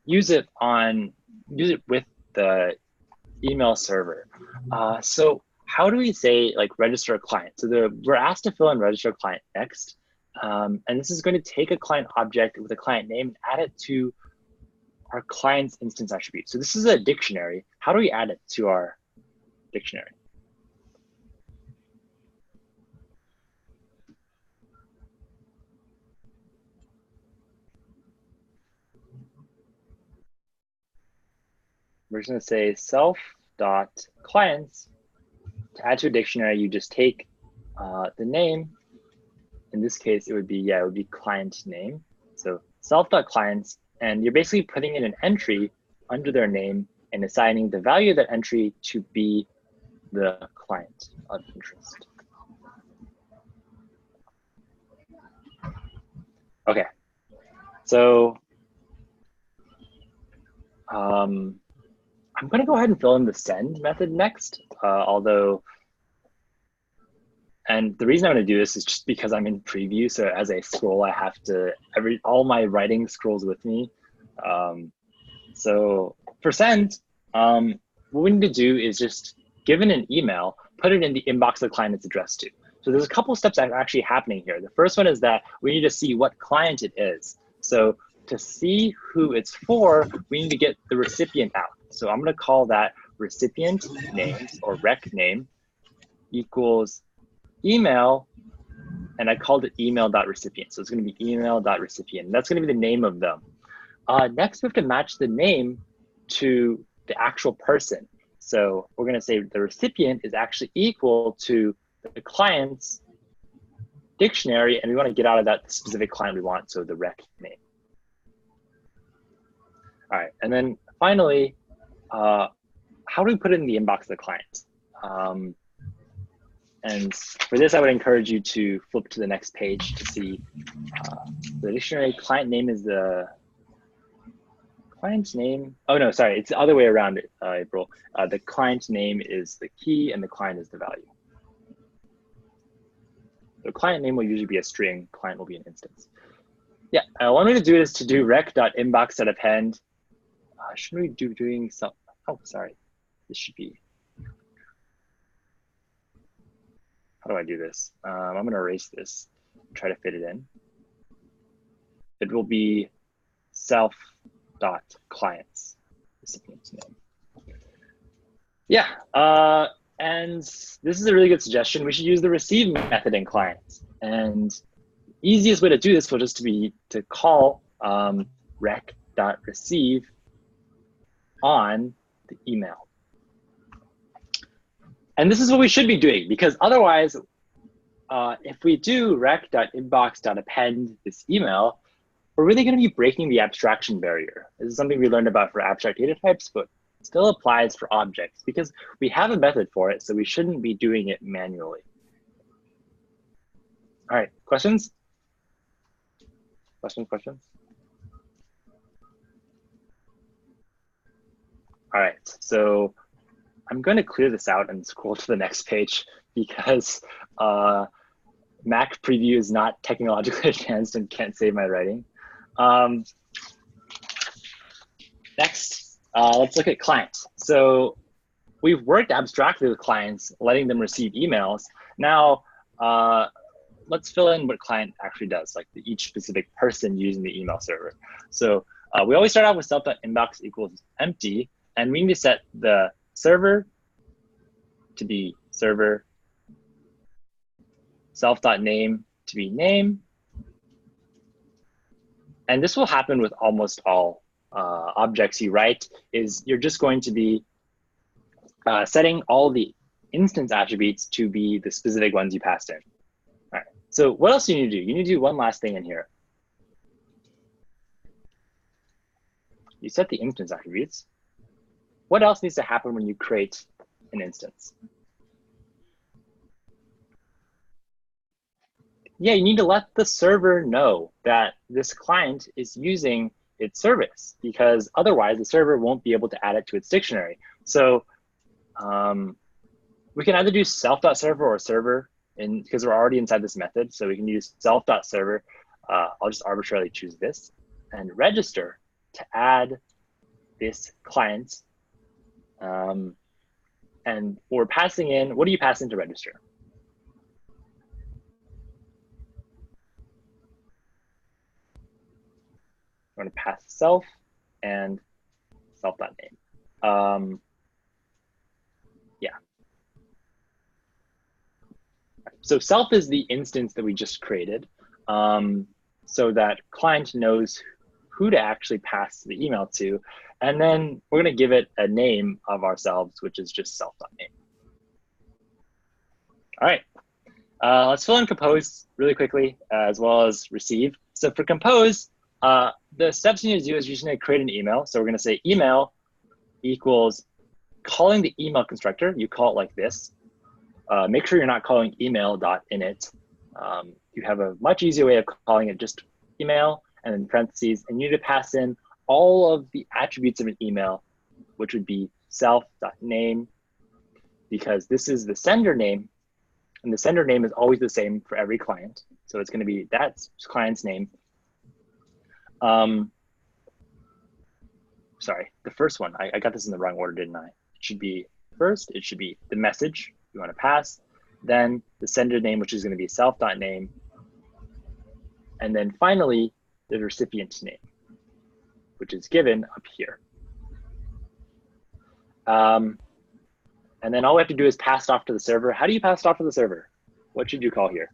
use it with the email server. So how do we say like register a client? So we're asked to fill in register a client next. And this is going to take a client object with a client name and add it to our client's instance attribute. So this is a dictionary. How do we add it to our dictionary? We're just going to say self.clients. To add to a dictionary, you just take the name. In this case, it would be client name. So self.clients, and you're basically putting in an entry under their name and assigning the value of that entry to be the client of interest. Okay, so I'm going to go ahead and fill in the send method next, and the reason I'm going to do this is just because I'm in preview. So as I scroll, I have to, all my writing scrolls with me. So for send, what we need to do is just, given an email, put it in the inbox the client it's addressed to. So there's a couple steps that are actually happening here. The first one is that we need to see what client it is. So to see who it's for, we need to get the recipient out. So I'm going to call that recipient names, or rec name, equals email, and I called it email.recipient. So it's going to be email.recipient. That's going to be the name of them. Next, we have to match the name to the actual person. So we're going to say the recipient is actually equal to the client's dictionary, and we want to get out of that specific client we want, so the rec name. All right, and then finally, how do we put it in the inbox of the client? And for this, I would encourage you to flip to the next page to see the dictionary. Client name is the client's name. Oh no, sorry, it's the other way around, April. The client's name is the key and the client is the value. The client name will usually be a string, client will be an instance. Yeah, one way to do it is to do rec.inbox.append. Shouldn't we do doing some, oh, sorry, this should be, how do I do this? I'm going to erase this, try to fit it in. It will be self.clients, recipient's name. Yeah, and this is a really good suggestion. We should use the receive method in clients. And easiest way to do this will just be to call rec.receive on the email. And this is what we should be doing, because otherwise, if we do rec.inbox.append this email, we're really going to be breaking the abstraction barrier. This is something we learned about for abstract data types, but still applies for objects because we have a method for it, so we shouldn't be doing it manually. All right, questions? Questions? All right, so I'm going to clear this out and scroll to the next page because Mac preview is not technologically advanced and can't save my writing. Next, let's look at clients. So we've worked abstractly with clients, letting them receive emails. Now, let's fill in what client actually does, like each specific person using the email server. So we always start out with self.inbox equals empty, and we need to set the server to be server, self.name to be name. And this will happen with almost all objects you write, is you're just going to be setting all the instance attributes to be the specific ones you passed in. All right, so what else do you need to do? You need to do one last thing in here. You set the instance attributes. What else needs to happen when you create an instance? Yeah, you need to let the server know that this client is using its service, because otherwise the server won't be able to add it to its dictionary. So we can either do self.server or server, because we're already inside this method. So we can use self.server. I'll just arbitrarily choose this and register to add this client. And we're passing in, what do you pass into register? I'm going to pass self and self.name. Yeah. So self is the instance that we just created, so that client knows who to actually pass the email to. And then we're going to give it a name of ourselves, which is just self.name. All right. Let's fill in compose really quickly, as well as receive. So for compose, the steps you need to do is you're just going to create an email. So we're going to say email equals calling the email constructor. You call it like this. Make sure you're not calling email.init. You have a much easier way of calling it just email and then parentheses, and you need to pass in all of the attributes of an email, which would be self.name, because this is the sender name, and the sender name is always the same for every client. So it's going to be that client's name. Sorry, the first one, I got this in the wrong order, didn't I? It should be first, it should be the message you want to pass, then the sender name, which is going to be self.name, and then finally the recipient name, which is given up here. And then all we have to do is pass it off to the server. How do you pass it off to the server? What should you call here?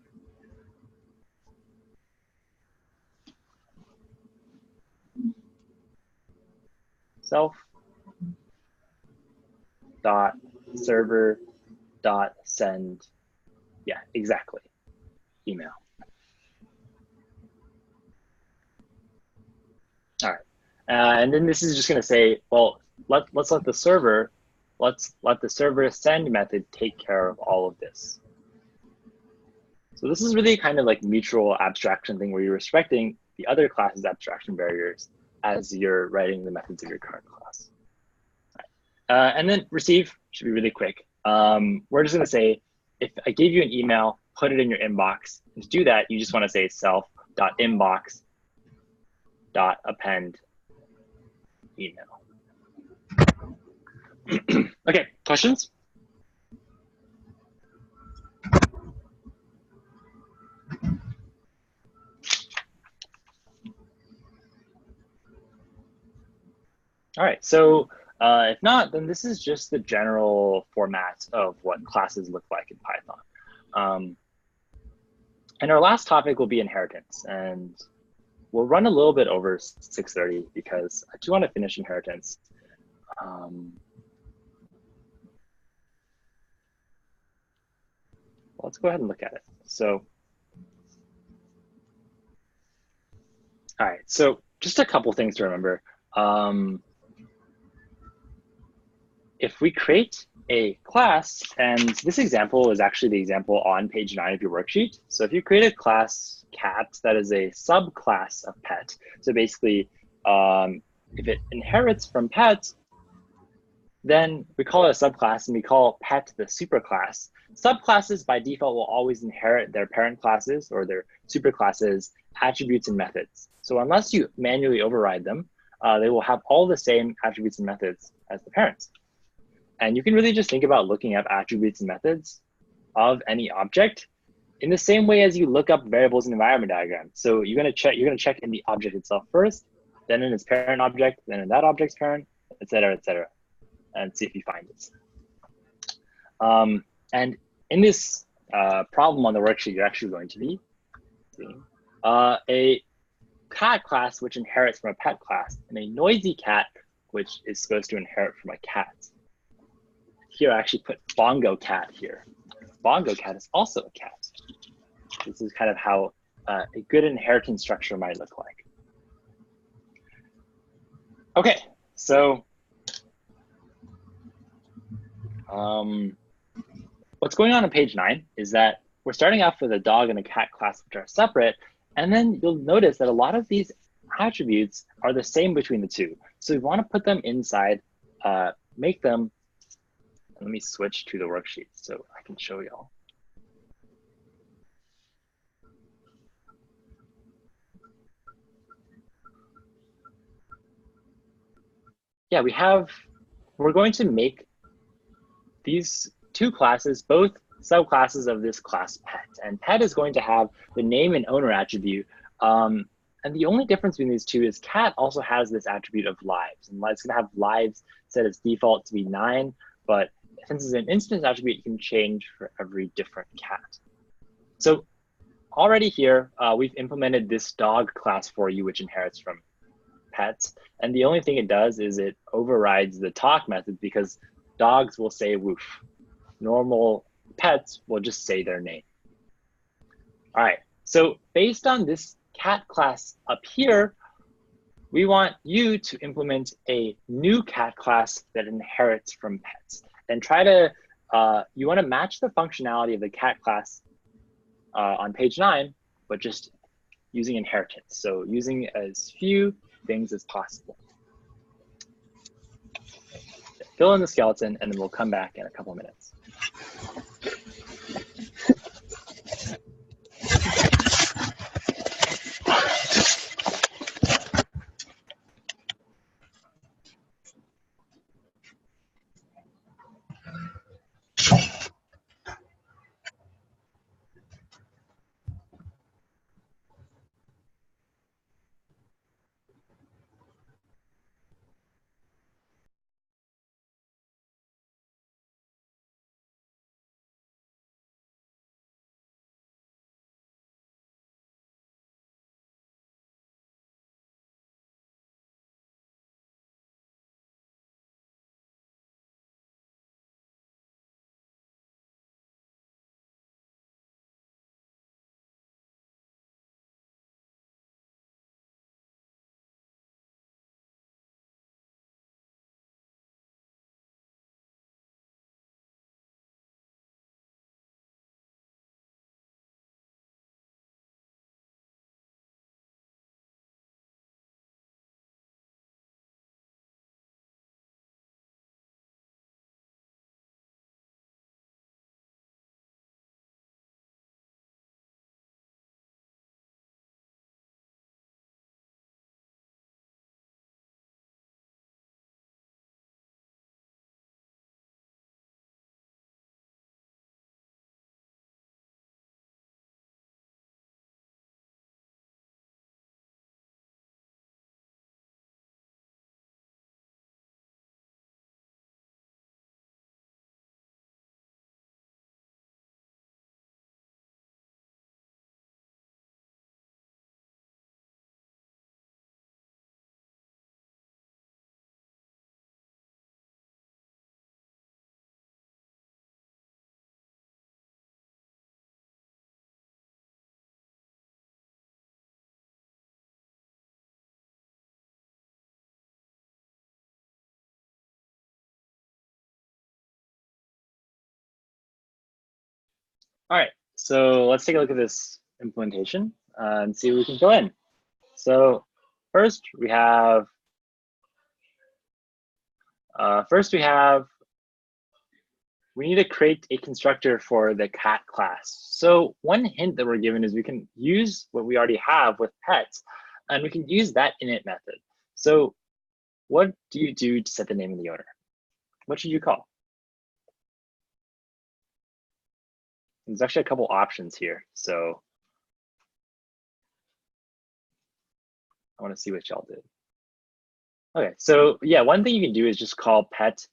Self dot server dot send. Yeah, exactly. Email. All right. And then this is just going to say, well, let's let the server send method take care of all of this. So this is really kind of like mutual abstraction thing where you're respecting the other class's abstraction barriers as you're writing the methods of your current class. And then receive should be really quick. We're just going to say, if I gave you an email, put it in your inbox. And to do that, you just want to say self.inbox.append email. Okay, questions? All right, so if not, then this is just the general format of what classes look like in Python. And our last topic will be inheritance. And we'll run a little bit over 6:30 because I do want to finish inheritance. Let's go ahead and look at it. So, all right, so just a couple things to remember. If we create a class, and this example is actually the example on page 9 of your worksheet. So if you create a class cat that is a subclass of pet, so basically if it inherits from pet, then we call it a subclass and we call pet the superclass. Subclasses by default will always inherit their parent classes or their superclasses attributes and methods. So unless you manually override them, they will have all the same attributes and methods as the parents. And you can really just think about looking up attributes and methods of any object in the same way as you look up variables in environment diagrams. So you're gonna check in the object itself first, then in its parent object, then in that object's parent, et cetera, and see if you find it. And in this problem on the worksheet, you're actually going to be seeing a cat class which inherits from a pet class, and a noisy cat which is supposed to inherit from a cat. Here I actually put bongo cat here. Bongo cat is also a cat. This is kind of how a good inheritance structure might look like. Okay, so what's going on page 9 is that we're starting off with a dog and a cat class, which are separate. And then you'll notice that a lot of these attributes are the same between the two. So we want to put them inside, make them, let me switch to the worksheet so I can show y'all. Yeah, we're going to make these two classes, both subclasses of this class pet. And pet is going to have the name and owner attribute. And the only difference between these two is cat also has this attribute of lives. And it's going to have lives set as default to be 9. But since it's an instance attribute, you can change for every different cat. So already here, we've implemented this dog class for you, which inherits from pets. And the only thing it does is it overrides the talk method because dogs will say woof. Normal pets will just say their name. All right, so based on this cat class up here, we want you to implement a new cat class that inherits from pets. And try to, you want to match the functionality of the cat class on page 9, but just using inheritance. So using as few things as possible. Fill in the skeleton, and then we'll come back in a couple minutes. All right, so let's take a look at this implementation and see what we can fill in. So first we have, we need to create a constructor for the cat class. So one hint that we're given is we can use what we already have with pets, and we can use that init method. So what do you do to set the name of the owner? What should you call? There's actually a couple options here, so I want to see what y'all did. Okay, so yeah, one thing you can do is just call pet.init.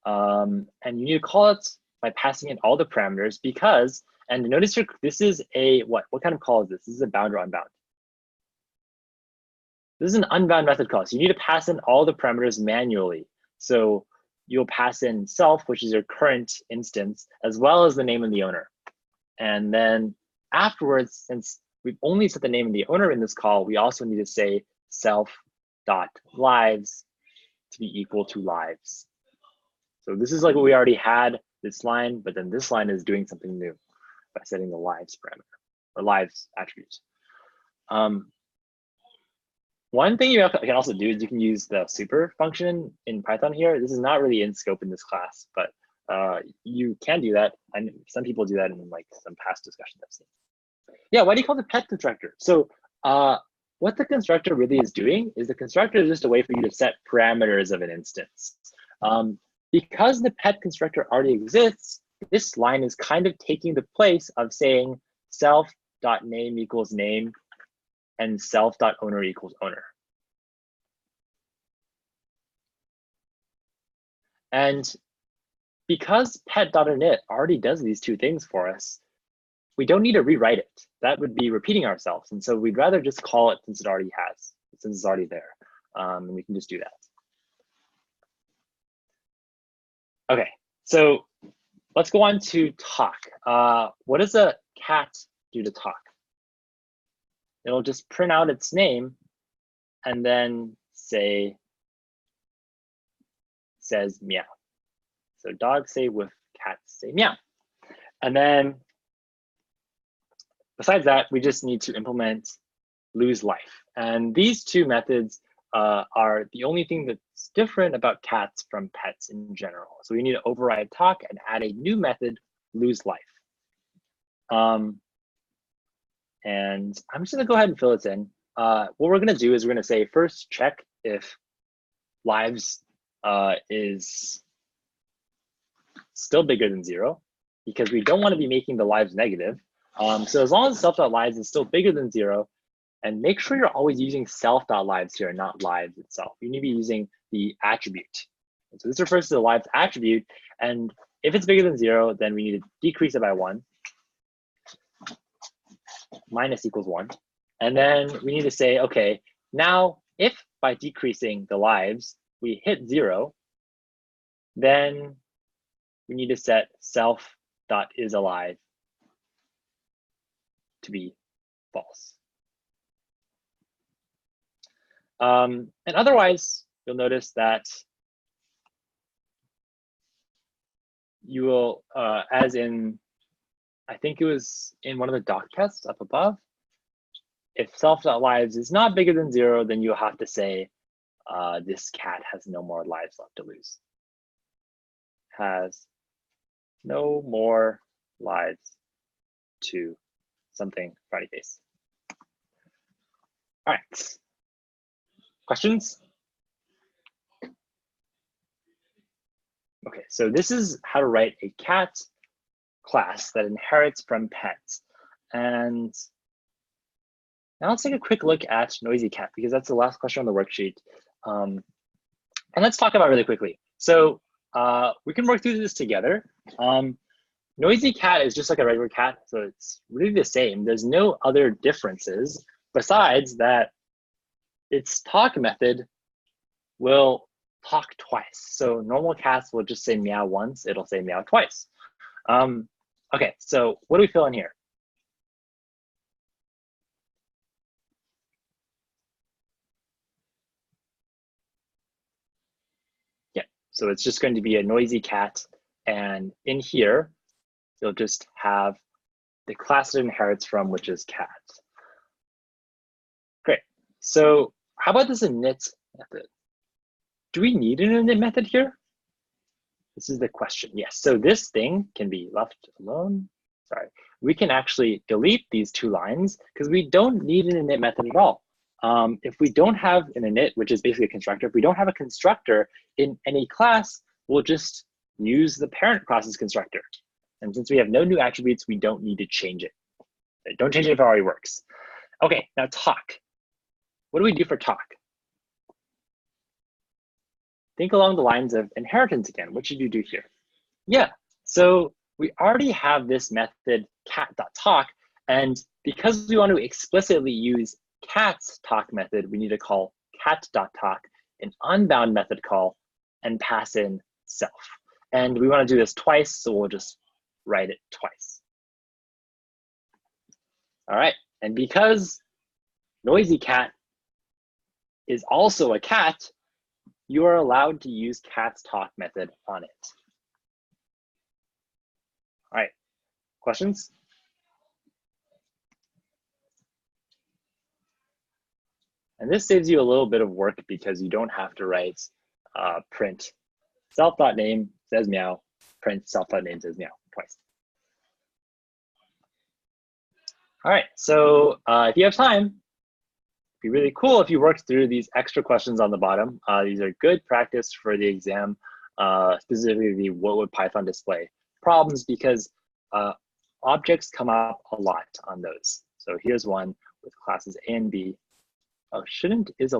And you need to call it by passing in all the parameters because, and notice here, this is a, what kind of call is this? This is a bound or unbound. This is an unbound method call. So you need to pass in all the parameters manually. So you'll pass in self, which is your current instance, as well as the name of the owner. And then afterwards, since we've only set the name of the owner in this call, we also need to say self.lives to be equal to lives. So this is like what we already had, this line, but then this line is doing something new by setting the lives parameter or lives attribute. One thing you can also do is you can use the super function in Python here. This is not really in scope in this class, but you can do that. And some people do that in like some past discussions I've seen. Yeah, why do you call it pet constructor? So what the constructor really is doing is the constructor is just a way for you to set parameters of an instance. Because the pet constructor already exists, this line is kind of taking the place of saying self.name equals name and self.owner equals owner. And because pet.init already does these two things for us, we don't need to rewrite it. That would be repeating ourselves. And so we'd rather just call it since it already has, since it's already there. And we can just do that. Okay, so let's go on to talk. What does a cat do to talk? It'll just print out its name and then says meow. So dogs say woof, cats say meow. And then besides that, we just need to implement lose life. And these two methods are the only thing that's different about cats from pets in general. So we need to override talk and add a new method, lose life. And I'm just gonna go ahead and fill this in. What we're gonna do is we're gonna say first check if lives is still bigger than 0, because we don't want to be making the lives negative. So as long as self.lives is still bigger than 0, and make sure you're always using self.lives here, not lives itself. You need to be using the attribute. And so this refers to the lives attribute. And if it's bigger than 0, then we need to decrease it by 1. Minus equals 1. And then we need to say, okay, now if by decreasing the lives, we hit 0, then we need to set self.isAlive to be false. And otherwise, you'll notice that you will, as in, I think it was in one of the doc tests up above, if self.lives is not bigger than 0, then you'll have to say this cat has no more lives left to lose. Has no more lives to something frowny face. All right. Questions? Okay, so this is how to write a cat class that inherits from pets. And now let's take a quick look at noisy cat, because that's the last question on the worksheet. And let's talk about it really quickly. So we can work through this together. Noisy cat is just like a regular cat, so it's really the same. There's no other differences besides that its talk method will talk twice. So normal cats will just say meow once, it'll say meow twice. Okay, so what do we fill in here? Yeah, so it's just going to be a noisy cat, and in here, you'll just have the class it inherits from, which is cat. Great. So how about this init method? Do we need an init method here? This is the question. Yes. So this thing can be left alone. Sorry. We can actually delete these 2 lines because we don't need an init method at all. If we don't have an init, which is basically a constructor, if we don't have a constructor in any class, we'll just use the parent class's constructor. And since we have no new attributes, we don't need to change it. Don't change it if it already works. Okay, now talk. What do we do for talk? Think along the lines of inheritance again. What should you do here? Yeah, so we already have this method cat.talk, and because we want to explicitly use cat's talk method, we need to call cat.talk, an unbound method call, and pass in self. And we want to do this twice, so we'll just write it twice. All right, And because noisy cat is also a cat, you are allowed to use cats talk method on it. All right, questions? And this saves you a little bit of work because you don't have to write print self.name says meow, print self.name says meow twice. All right, so if you have time, it'd be really cool if you worked through these extra questions on the bottom. These are good practice for the exam, specifically the what would Python display problems, because objects come up a lot on those. So here's one with classes A and B. Oh, shouldn't is a